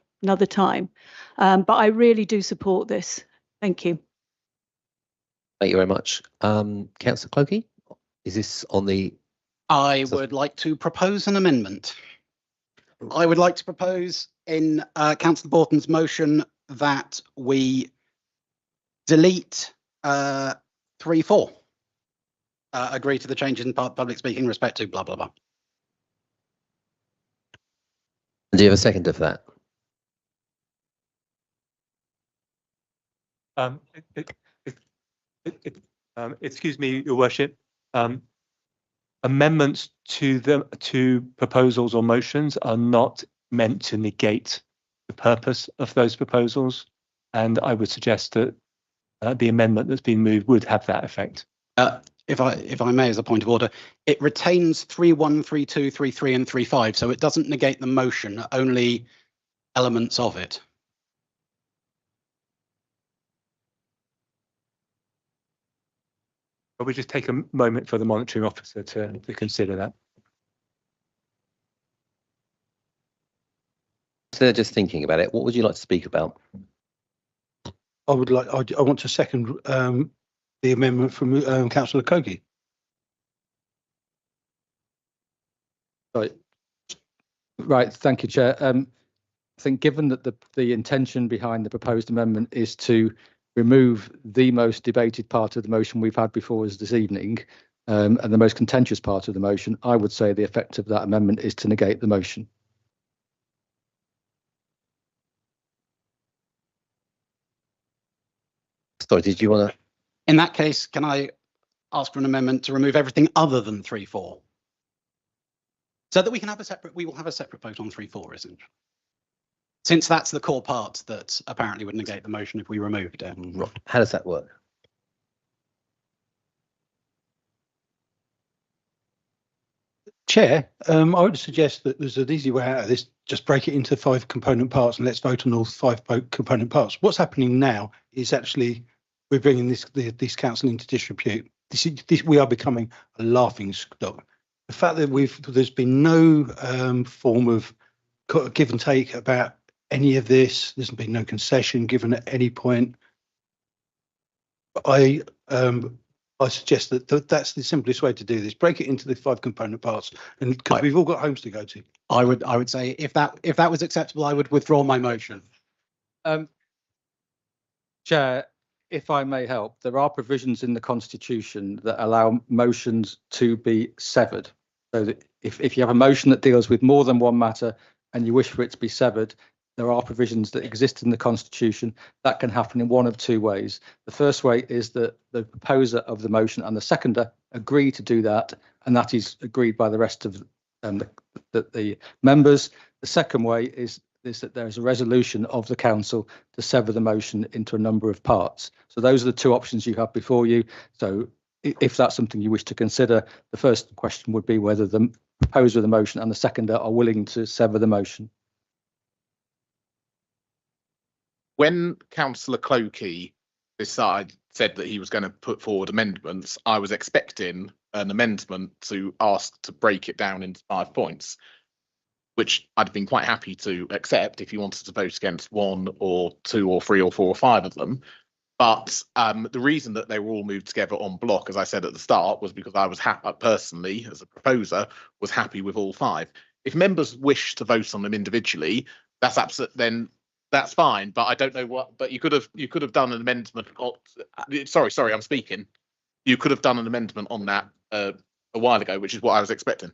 time. But I really do support this. Thank you. Thank you very much. Councillor Clokey, is this on the... I would like to propose an amendment. I would like to propose in Councillor Borton's motion that we delete 3.4. Agree to the changes in public speaking in respect to blah, blah, blah. Do you have a seconder for that? Excuse me, Your Worship. Amendments to proposals or motions are not meant to negate the purpose of those proposals, and I would suggest that the amendment that's been moved would have that effect. If I may, as a point of order, it retains 3.1, 3.2, 3.3 and 3.5, so it doesn't negate the motion, only elements of it. But we just take a moment for the monitoring officer to consider that. So they're just thinking about it. What would you like to speak about? I want to second the amendment from Councillor Cokey. Right, thank you, Chair. I think given that the intention behind the proposed amendment is to remove the most debated part of the motion we've had before us this evening, and the most contentious part of the motion, I would say the effect of that amendment is to negate the motion. Sorry, did you want to? In that case, can I ask for an amendment to remove everything other than 3.4? So that we can have a separate, we will have a separate vote on 3.4, isn't it? Since that's the core part that apparently would negate the motion if we removed it. Right. How does that work? Chair, I would suggest that there's an easy way out of this. Just break it into 5 component parts and let's vote on all 5 component parts. What's happening now is actually we're bringing this council into disrepute. We are becoming a laughing stock. The fact that there's been no form of give and take about any of this. There's been no concession given at any point. I suggest that that's the simplest way to do this. Break it into the 5 component parts, and because we've all got homes to go to. I would say if that was acceptable, I would withdraw my motion. Chair, if I may help, there are provisions in the Constitution that allow motions to be severed. So that if you have a motion that deals with more than one matter and you wish for it to be severed, there are provisions that exist in the Constitution that can happen in one of 2 ways. The first way is that the proposer of the motion and the seconder agree to do that, and that is agreed by the rest of the members. The second way is that there is a resolution of the council to sever the motion into a number of parts. So those are the 2 options you have before you. So if that's something you wish to consider, the first question would be whether the proposer of the motion and the seconder are willing to sever the motion. When Councillor Clokey said that he was going to put forward amendments, I was expecting an amendment to ask to break it down into 5 points, which I'd have been quite happy to accept if you wanted to vote against 1 or 2 or 3 or 4 or 5 of them. But the reason that they were all moved together en bloc, as I said at the start, was because I was happy personally, as a proposer, was happy with all 5. If members wish to vote on them individually, that's then that's fine. But I don't know what. But you could have done an amendment. Sorry, I'm speaking. You could have done an amendment on that a while ago, which is what I was expecting.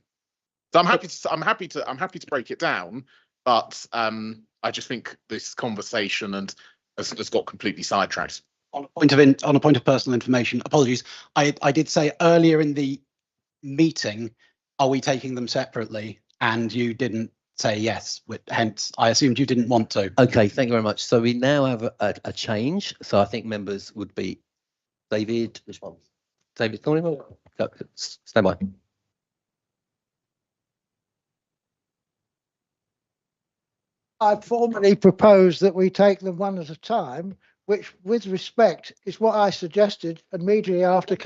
So I'm happy to break it down, but I just think this conversation has got completely sidetracked. On a point of personal information, apologies. I did say earlier in the meeting, are we taking them separately? And you didn't say yes. Hence, I assumed you didn't want to. Okay, thank you very much. So we now have a change. So I think members would be David. Which one? David Thornhill. Stand by. I formally propose that we take them one at a time, which, with respect, is what I suggested immediately after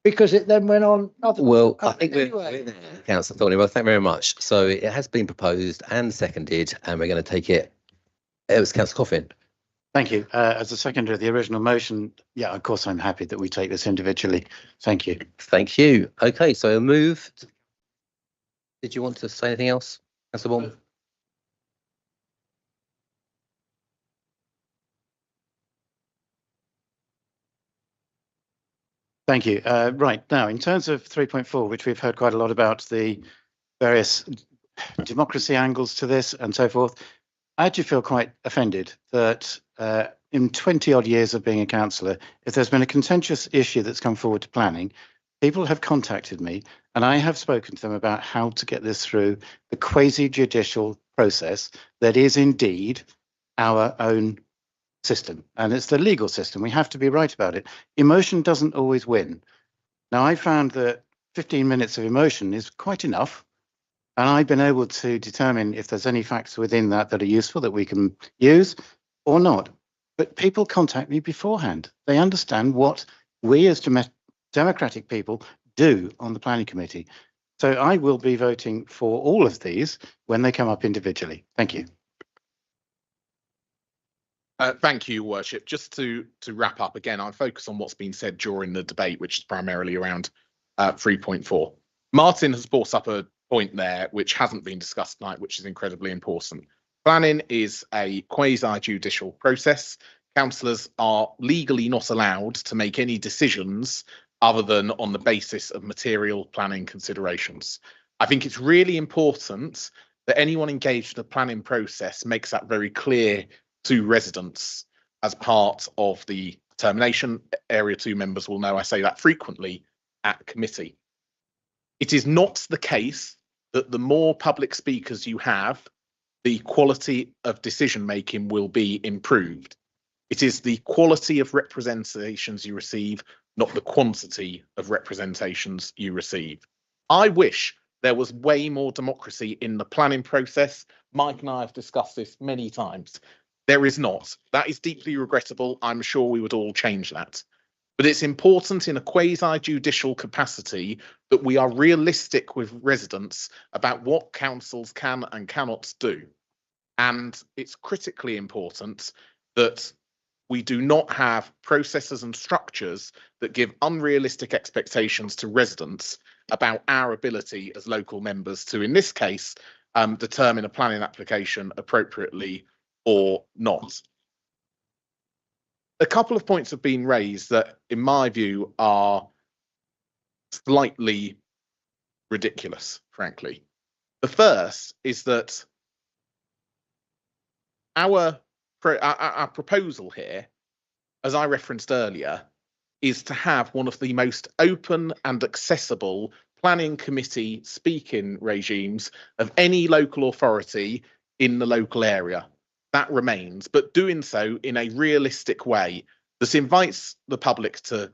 because it then went on. Well, I think we're there, Councillor Thornhill. Well, thank you very much. So it has been proposed and seconded, and we're going to take it. It was Councillor Coffin. Thank you. As a seconder of the original motion, yeah, of course, I'm happy that we take this individually. Thank you. Thank you. Okay, so a move. Did you want to say anything else, Councillor Bourne? Thank you. Right, now, in terms of 3.4, which we've heard quite a lot about, the various democracy angles to this and so forth, I actually feel quite offended that in 20 odd years of being a councillor, if there's been a contentious issue that's come forward to planning, people have contacted me and I have spoken to them about how to get this through the quasi-judicial process that is indeed our own system, and it's the legal system. We have to be right about it. Emotion doesn't always win. Now, I found that 15 minutes of emotion is quite enough, and I've been able to determine if there's any facts within that that are useful that we can use or not. But people contact me beforehand. They understand what we as democratic people do on the planning committee. So I will be voting for all of these when they come up individually. Thank you. Thank you, Worship. Just to wrap up again, I'll focus on what's been said during the debate, which is primarily around 3.4. Martin has brought up a point there which hasn't been discussed tonight, which is incredibly important. Planning is a quasi-judicial process. Councillors are legally not allowed to make any decisions other than on the basis of material planning considerations. I think it's really important that anyone engaged in the planning process makes that very clear to residents as part of the determination. Area 2 members will know I say that frequently at committee. It is not the case that the more public speakers you have, the quality of decision making will be improved. It is the quality of representations you receive, not the quantity of representations you receive. I wish there was way more democracy in the planning process. Mike and I have discussed this many times. There is not. That is deeply regrettable. I'm sure we would all change that. But it's important in a quasi-judicial capacity that we are realistic with residents about what councils can and cannot do. And it's critically important that we do not have processes and structures that give unrealistic expectations to residents about our ability as local members to, in this case, determine a planning application appropriately or not. A couple of points have been raised that, in my view, are slightly ridiculous, frankly. The first is that our proposal here, as I referenced earlier, is to have one of the most open and accessible planning committee speaking regimes of any local authority in the local area. That remains, but doing so in a realistic way that invites the public to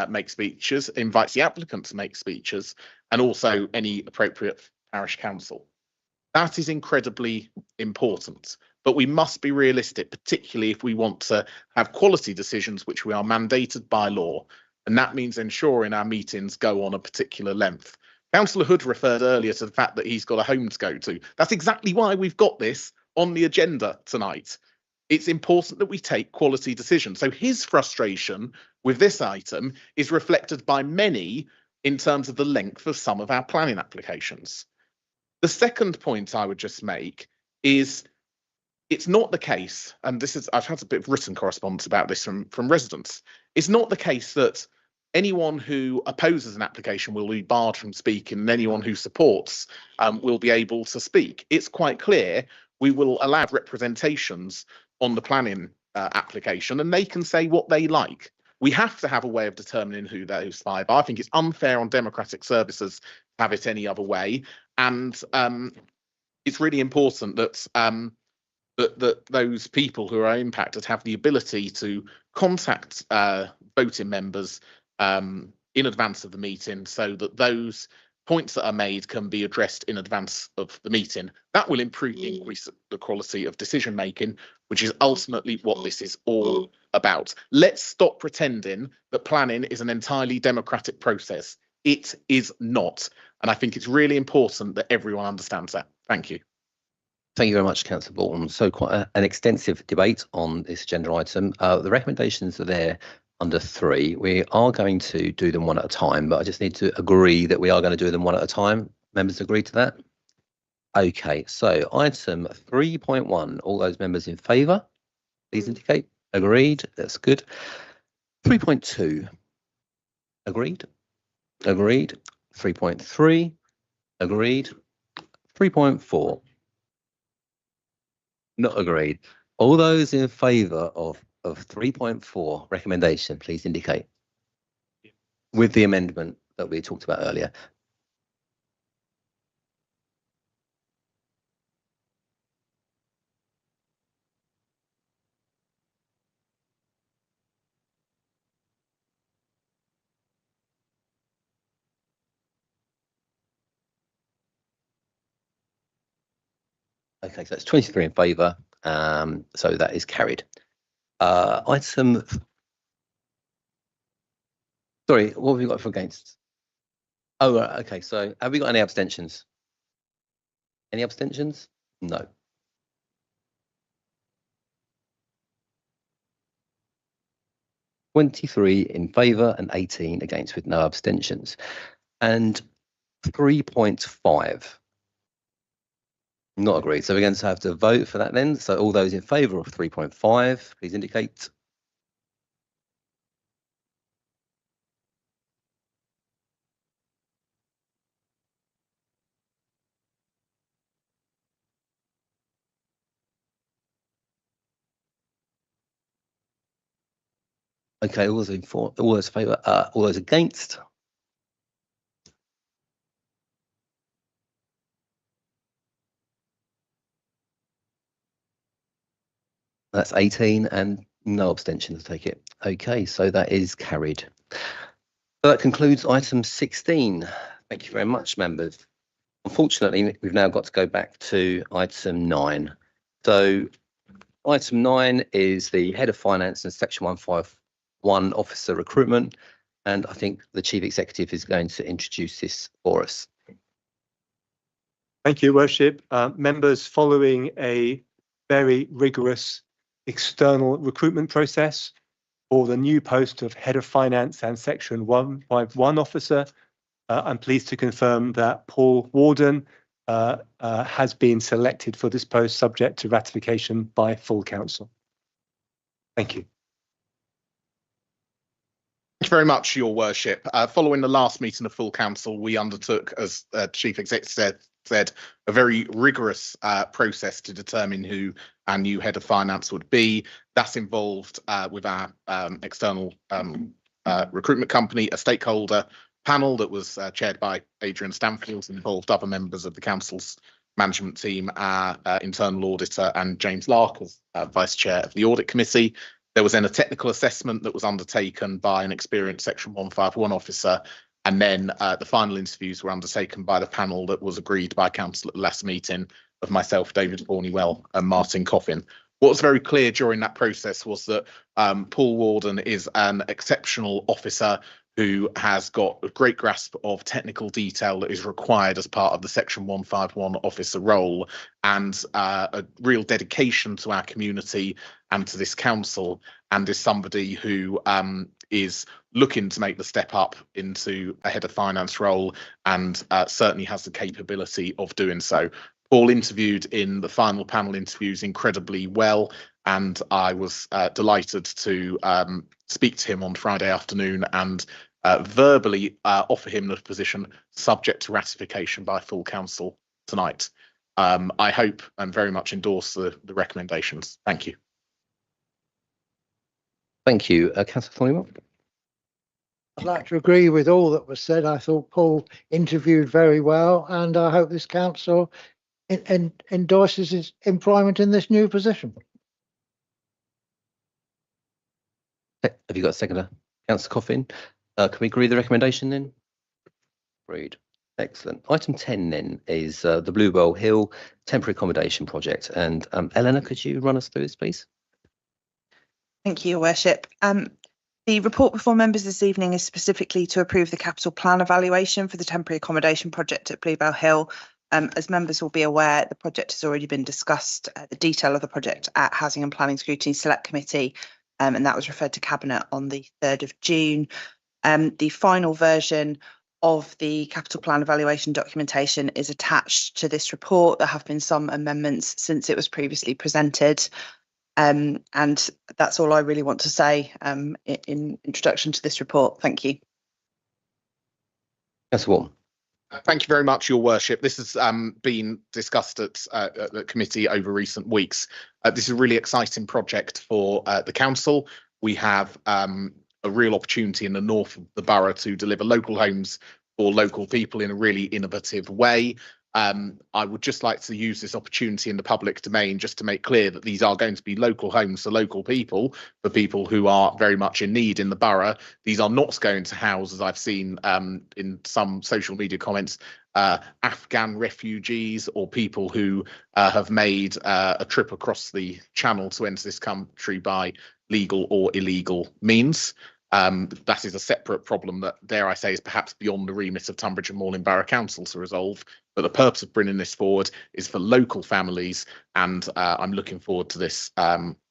make speeches, invites the applicant to make speeches, and also any appropriate parish council. That is incredibly important, but we must be realistic, particularly if we want to have quality decisions which we are mandated by law, and that means ensuring our meetings go on a particular length. Councillor Hood referred earlier to the fact that he's got a home to go to. That's exactly why we've got this on the agenda tonight. It's important that we take quality decisions. So his frustration with this item is reflected by many in terms of the length of some of our planning applications. The second point I would just make is it's not the case, and this is, I've had a bit of written correspondence about this from residents. It's not the case that anyone who opposes an application will be barred from speaking and anyone who supports will be able to speak. It's quite clear we will allow representations on the planning application and they can say what they like. We have to have a way of determining who those 5 are. I think it's unfair on democratic services to have it any other way. And it's really important that that those people who are impacted have the ability to contact voting members in advance of the meeting so that those points that are made can be addressed in advance of the meeting. That will increase the quality of decision making, which is ultimately what this is all about. Let's stop pretending that planning is an entirely democratic process. It is not. And I think it's really important that everyone understands that. Thank you. Thank you very much, Councillor Bolton. So quite an extensive debate on this agenda item. The recommendations are there under 3. We are going to do them one at a time, but I just need to agree that we are going to do them one at a time. Members agree to that? Okay, so item 3.1, all those members in favour, please indicate. Agreed, that's good. 3.2, agreed. Agreed. 3.3, agreed. 3.4, not agreed. All those in favour of 3.4 recommendation, please indicate. With the amendment that we talked about earlier. Okay, so it's 23 in favour, so that is carried. Item. Sorry, what have we got for against? Oh, right, okay. So have we got any abstentions? Any abstentions? No. (23) in favour and 18 against with no abstentions. And 3.5. Not agreed. So we're going to have to vote for that then. So all those in favour of 3.5, please indicate. Okay, all those in favour, all those against? That's 18 and no abstentions, I take it. Okay, so that is carried. So that concludes item 16. Thank you very much, members. Unfortunately, we've now got to go back to item 9. So item 9 is the Head of Finance and Section 151 Officer Recruitment. And I think the Chief Executive is going to introduce this for us. Thank you, Worship. Members, following a very rigorous external recruitment process for the new post of Head of Finance and Section 151 Officer, I'm pleased to confirm that Paul Warden has been selected for this post, subject to ratification by full council. Thank you. Thank you very much, Your Worship. Following the last meeting of full council, we undertook, as Chief Executive said, a very rigorous process to determine who our new head of finance would be. That's involved with our external recruitment company, a stakeholder panel that was chaired by Adrian Stanfield, and involved other members of the council's management team, our internal auditor, and James Lark as vice chair of the audit committee. There was then a technical assessment that was undertaken by an experienced Section 151 officer, and then the final interviews were undertaken by the panel that was agreed by council at the last meeting of myself, David Hornywell, and Martin Coffin. What was very clear during that process was that Paul Warden is an exceptional officer who has got a great grasp of technical detail that is required as part of the Section 151 officer role, and a real dedication to our community and to this council, and is somebody who is looking to make the step up into a head of finance role, and certainly has the capability of doing so. Paul interviewed in the final panel interviews incredibly well, and I was delighted to speak to him on Friday afternoon and verbally offer him the position subject to ratification by full council tonight. I hope and very much endorse the recommendations. Thank you. Thank you. Councillor Thornwell. I'd like to agree with all that was said. I thought Paul interviewed very well, and I hope this council endorses his employment in this new position. Have you got a seconder? Councillor Coffin. Can we agree the recommendation then? Agreed. Excellent. Item 10 then is the Bluebell Hill Temporary Accommodation Project. And Eleanor, could you run us through this, please? Thank you, Your Worship. The report before members this evening is specifically to approve the capital plan evaluation for the temporary accommodation project at Bluebell Hill. As members will be aware, the project has already been discussed, the detail of the project at Housing and Planning Scrutiny Select Committee, and that was referred to Cabinet on the 3rd of June. The final version of the capital plan evaluation documentation is attached to this report. There have been some amendments since it was previously presented. And that's all I really want to say in introduction to this report. Thank you. Councillor Wharton. Thank you very much, Your Worship. This has been discussed at the committee over recent weeks. This is a really exciting project for the council. We have a real opportunity in the north of the borough to deliver local homes for local people in a really innovative way. I would just like to use this opportunity in the public domain just to make clear that these are going to be local homes for local people, for people who are very much in need in the borough. These are not going to house, as I've seen in some social media comments, Afghan refugees or people who have made a trip across the channel to enter this country by legal or illegal means. That is a separate problem that, dare I say, is perhaps beyond the remit of Tunbridge and Malling Borough Council to resolve. But the purpose of bringing this forward is for local families, and I'm looking forward to this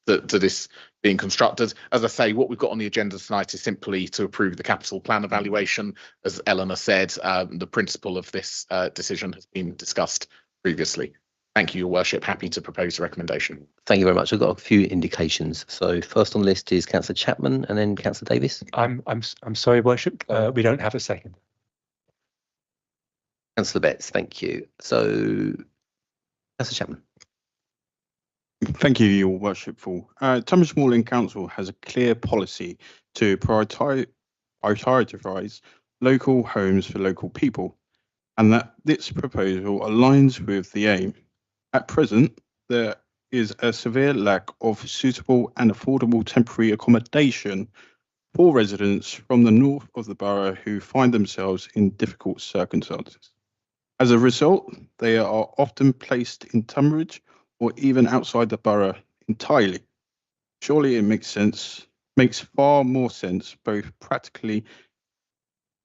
this being constructed. As I say, what we've got on the agenda tonight is simply to approve the capital plan evaluation. As Eleanor said, the principle of this decision has been discussed previously. Thank you, Your Worship. Happy to propose a recommendation. Thank you very much. I've got a few indications. So first on the list is Councillor Chapman and then Councillor Davis. I'm sorry, Worship. We don't have a second. Councillor Betts, thank you. So Councillor Chapman. Thank you, Your Worshipful. Tunbridge Moorland Council has a clear policy to prioritise local homes for local people, and that this proposal aligns with the aim. At present, there is a severe lack of suitable and affordable temporary accommodation for residents from the north of the borough who find themselves in difficult circumstances. As a result, they are often placed in Tunbridge or even outside the borough entirely. Surely it makes far more sense, both practically,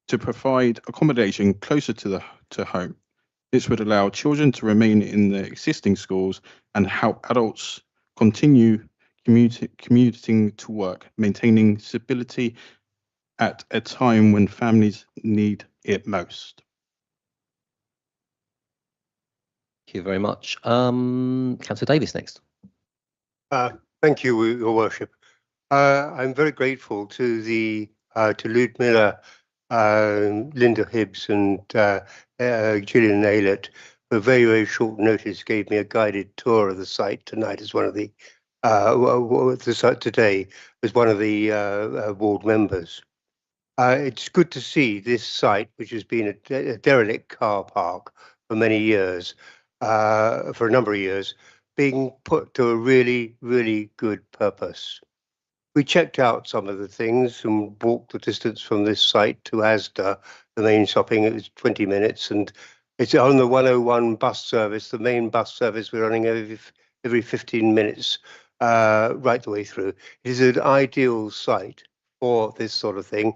to provide accommodation closer to home. This would allow children to remain in their existing schools and help adults continue commuting to work, maintaining stability at a time when families need it most. Thank you very much. Councillor Davis next. Thank you, Your Worship. I'm very grateful to to Ludmilla, Linda Hibbs, and Gillian Aylett, for very, very short notice gave me a guided tour of the site tonight as one of the site today as one of the ward members. It's good to see this site, which has been a derelict car park for many years, for a number of years, being put to a really, really good purpose. We checked out some of the things and walked the distance from this site to Asda, the main shopping. It was 20 minutes, and it's on the 101 bus service, the main bus service. We're running every 15 minutes right the way through. It is an ideal site for this sort of thing.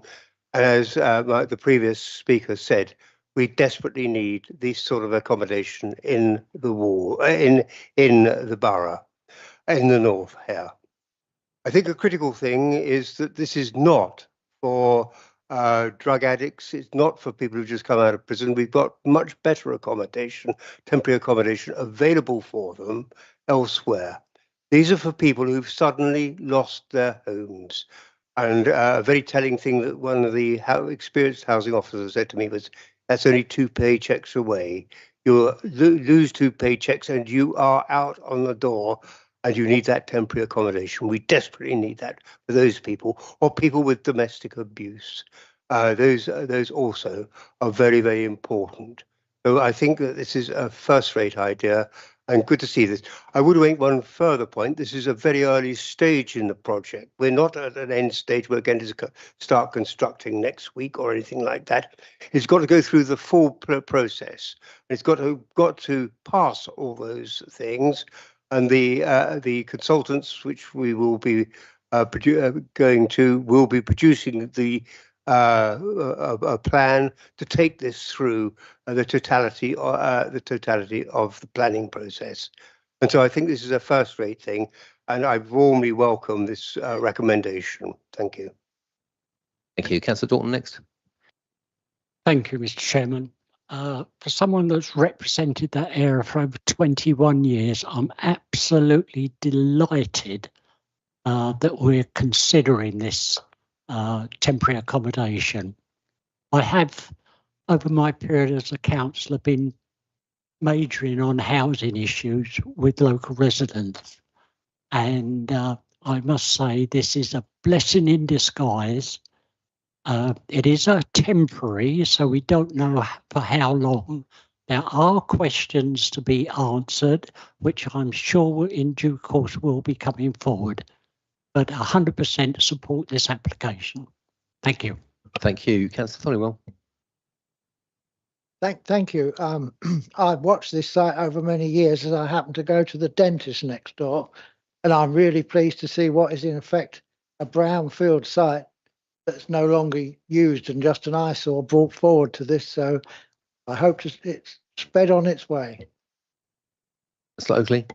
And as like the previous speaker said, we desperately need this sort of accommodation in the in the borough, in the north here. I think a critical thing is that this is not for drug addicts. It's not for people who just come out of prison. We've got much better accommodation, temporary accommodation available for them elsewhere. These are for people who've suddenly lost their homes. And a very telling thing that one of the experienced housing officers said to me was, that's only 2 paychecks away. You'll lose 2 paychecks and you are out on the door, and you need that temporary accommodation. We desperately need that for those people, or people with domestic abuse. Those also are very, very important. So I think that this is a first-rate idea, and good to see this. I would make one further point. This is a very early stage in the project. We're not at an end stage. We're going to start constructing next week or anything like that. It's got to go through the full process. It's got to pass all those things. And the consultants, which we will be will be producing the a plan to take this through the totality of the planning process. And so I think this is a first-rate thing, and I warmly welcome this recommendation. Thank you. Thank you. Councillor Dalton next. Thank you, Mr. Chairman. For someone that's represented that area for over 21 years, I'm absolutely delighted that we're considering this temporary accommodation. I have, over my period as a councillor, been majoring on housing issues with local residents. And I must say this is a blessing in disguise. It is a temporary, so we don't know for how long. There are questions to be answered, which I'm sure in due course will be coming forward. But 100% support this application. Thank you. Thank you. Councillor Thornwell. Thank you. I've watched this site over many years as I happen to go to the dentist next door, and I'm really pleased to see what is in effect a brownfield site that's no longer used and just an eyesore brought forward to this. So I hope it's sped on its way. Mr. Oakley.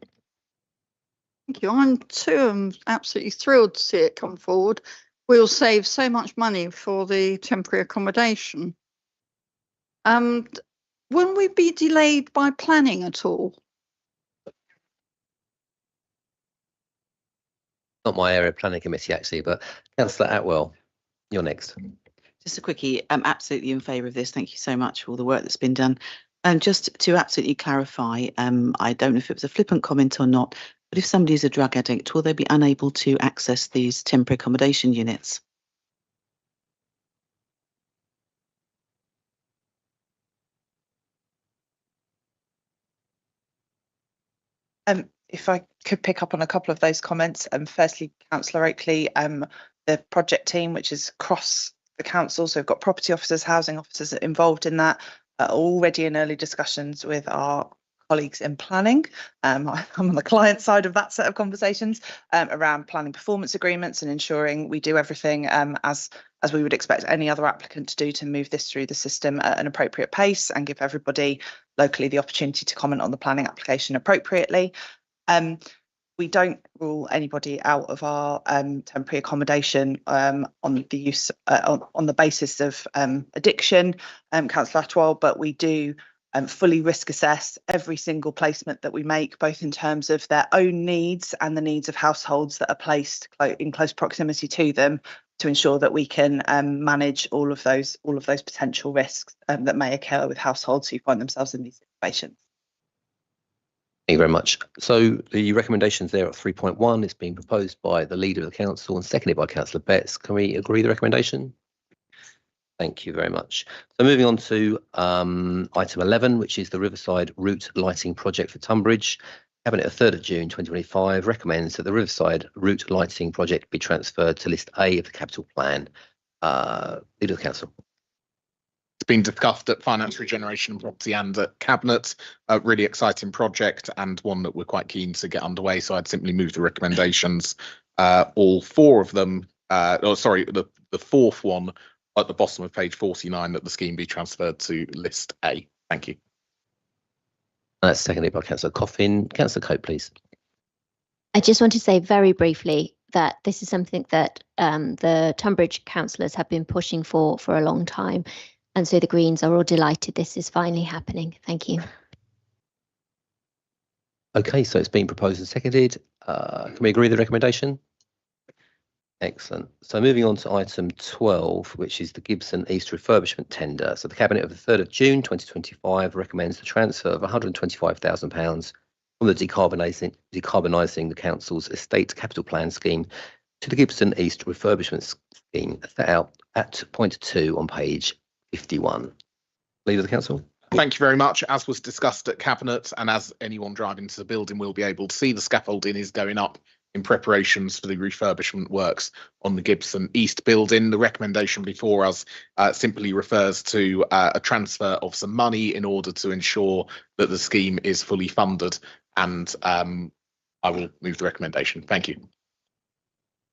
Thank you. I'm too. I'm absolutely thrilled to see it come forward. We'll save so much money for the temporary accommodation. Will we be delayed by planning at all? Not my area planning committee, actually, but Councillor Atwell, you're next. Just a quickie, I'm absolutely in favour of this. Thank you so much for all the work that's been done. And just to absolutely clarify, I don't know if it was a flippant comment or not, But if somebody is a drug addict, will they be unable to access these temporary accommodation units? If I could pick up on a couple of those comments. Firstly, Councillor Oakley, the project team, which is across the council, so we've got property officers, housing officers involved in that, are already in early discussions with our colleagues in planning. I'm on the client side of that set of conversations around planning performance agreements and ensuring we do everything as we would expect any other applicant to do to move this through the system at an appropriate pace and give everybody locally the opportunity to comment on the planning application appropriately. We don't rule anybody out of our temporary accommodation on the use on the basis of addiction, Councillor Atwell, but we do fully risk assess every single placement that we make, both in terms of their own needs and the needs of households that are placed in close proximity to them, to ensure that we can manage all of those potential risks that may occur with households who find themselves in these situations. Thank you very much. So the recommendations there at 3.1 is being proposed by the leader of the council and seconded by Councillor Betts. Can we agree the recommendation? Thank you very much. So moving on to item 11, which is the Riverside Route Lighting Project for Tunbridge. Cabinet of 3rd of June 2025 recommends that the Riverside Route Lighting Project be transferred to List A of the Capital Plan. Leader of the council. It's been discussed at Finance, Regeneration and Property and at Cabinet. A really exciting project and one that we're quite keen to get underway. So I'd simply move the recommendations, all four of them, the fourth one at the bottom of page 49, that the scheme be transferred to List A. Thank you. And that's seconded by Councillor Coffin. Councillor Cope, please. I just want to say very briefly that this is something that the Tunbridge councillors have been pushing for a long time. And so the Greens are all delighted this is finally happening. Thank you. Okay, so it's been proposed and seconded. Can we agree with the recommendation? Excellent. So moving on to item 12, which is the Gibson East refurbishment tender. So the Cabinet of the 3rd of June 2025 recommends the transfer of £125,000 from the decarbonising the council's estate capital plan scheme to the Gibson East refurbishment scheme set out at point 2 on page 51. Leader of the council. Thank you very much. As was discussed at Cabinet, and as anyone driving to the building will be able to see, the scaffolding is going up in preparations for the refurbishment works on the Gibson East building. The recommendation before us simply refers to a transfer of some money in order to ensure that the scheme is fully funded, and I will move the recommendation. Thank you.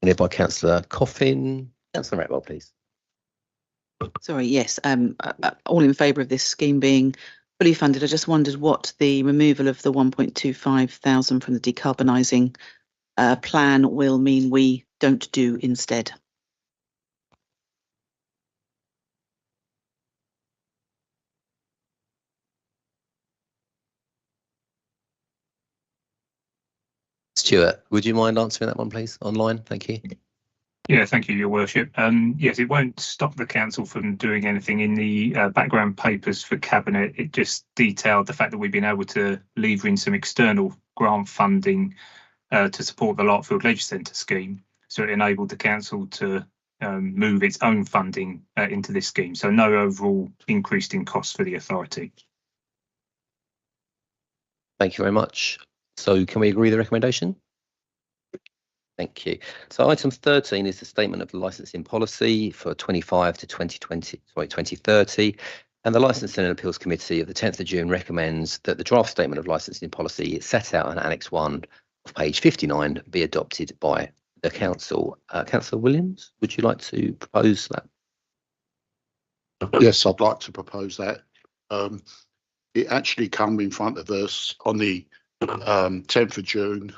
Seconded by Councillor Coffin. Councillor Ratwell, please. Sorry, yes, all in favour of this scheme being fully funded. I just wondered what the removal of the 1.25 thousand from the decarbonising plan will mean we don't do instead. Stuart, would you mind answering that one, please, online? Thank you. Yeah, thank you, Your Worship. Yes, it won't stop the council from doing anything. In the background papers for Cabinet, it just detailed the fact that we've been able to lever in some external grant funding to support the Larkfield Leisure Centre scheme. So it enabled the council to move its own funding into this scheme. So no overall increase in costs for the authority. Thank you very much. So can we agree the recommendation? Thank you. So item 13 is the statement of the licensing policy for 25 to 2030. And the Licensing and Appeals Committee of the 10th of June recommends that the draft statement of licensing policy set out in Annex 1 of page 59 be adopted by the council. Councillor Williams, would you like to propose that? Yes, I'd like to propose that. It actually came in front of us on the 10th of June.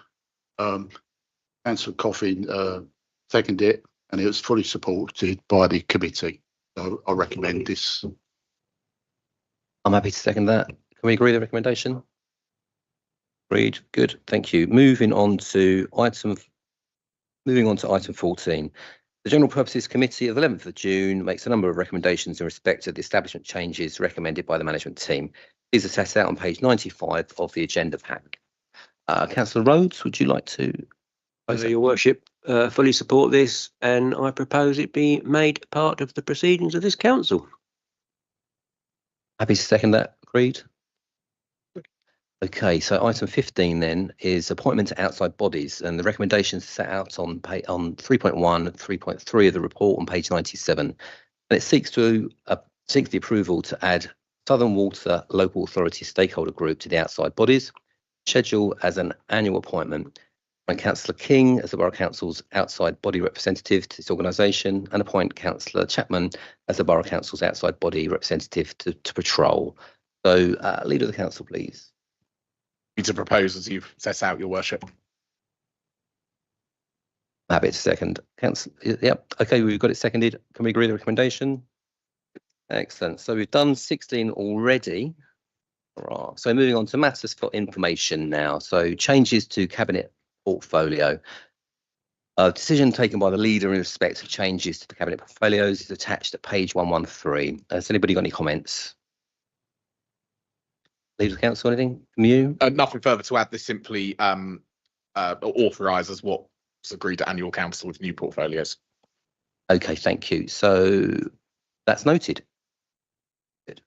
Councillor Coffin seconded it, and it was fully supported by the committee. So I recommend this. I'm happy to second that. Can we agree the recommendation? Agreed. Good. Thank you. Moving on to item 14. The General Purposes Committee of the 11th of June makes a number of recommendations in respect of the establishment changes recommended by the management team. These are set out on page 95 of the agenda pack. Councillor Rhodes, would you like to? Your Worship, fully support this, and I propose it be made part of the proceedings of this council. Happy to second that. Agreed. Okay, so item 15 then is appointment to outside bodies, and the recommendations set out on 3.1 and 3.3 of the report on page 97. And it seeks the approval to add Southern Water Local Authority Stakeholder Group to the outside bodies, schedule as an annual appointment, appoint Councillor King as the Borough Council's outside body representative to this organisation, and appoint Councillor Chapman as the Borough Council's outside body representative to patrol. So, Leader of the Council, please. To propose as you've set out, Your Worship. Happy to second. Council, yep. Okay, we've got it seconded. Can we agree the recommendation? Excellent. So we've done 16 already. Right. So moving on to matters for information now. So changes to cabinet portfolio. A decision taken by the leader in respect of changes to the cabinet portfolios is attached at page 113. Has anybody got any comments? Leader of the Council, anything from you? Nothing further to add. This simply authorises what's agreed at annual council with new portfolios. Okay, thank you. So that's noted. Good.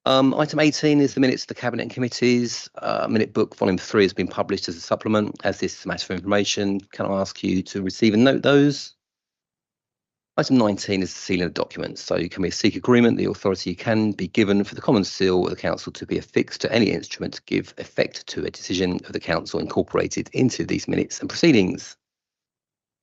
Item 18 is the minutes of the Cabinet and Committees. Minute book volume 3 has been published as a supplement. As this is a matter for information, can I ask you to receive and note those? Item 19 is the sealing of documents. So can we seek agreement the authority can be given for the common seal of the council to be affixed to any instrument to give effect to a decision of the council incorporated into these minutes and proceedings?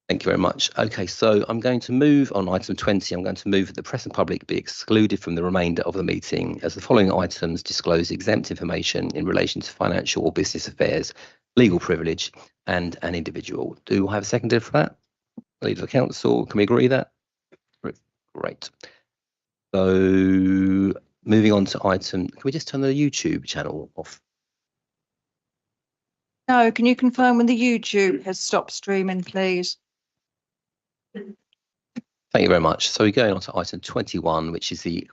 Thank you very much. Okay, so I'm going to move on item 20. I'm going to move that the press and public be excluded from the remainder of the meeting as the following items disclose exempt information in relation to financial or business affairs, legal privilege, and an individual. Do I have a seconder for that? Leader of the Council, can we agree that? Great. So moving on to item, can we just turn the YouTube channel off? No, can you confirm when the YouTube has stopped streaming, please? Thank you very much. So we're going on to item 21, which is the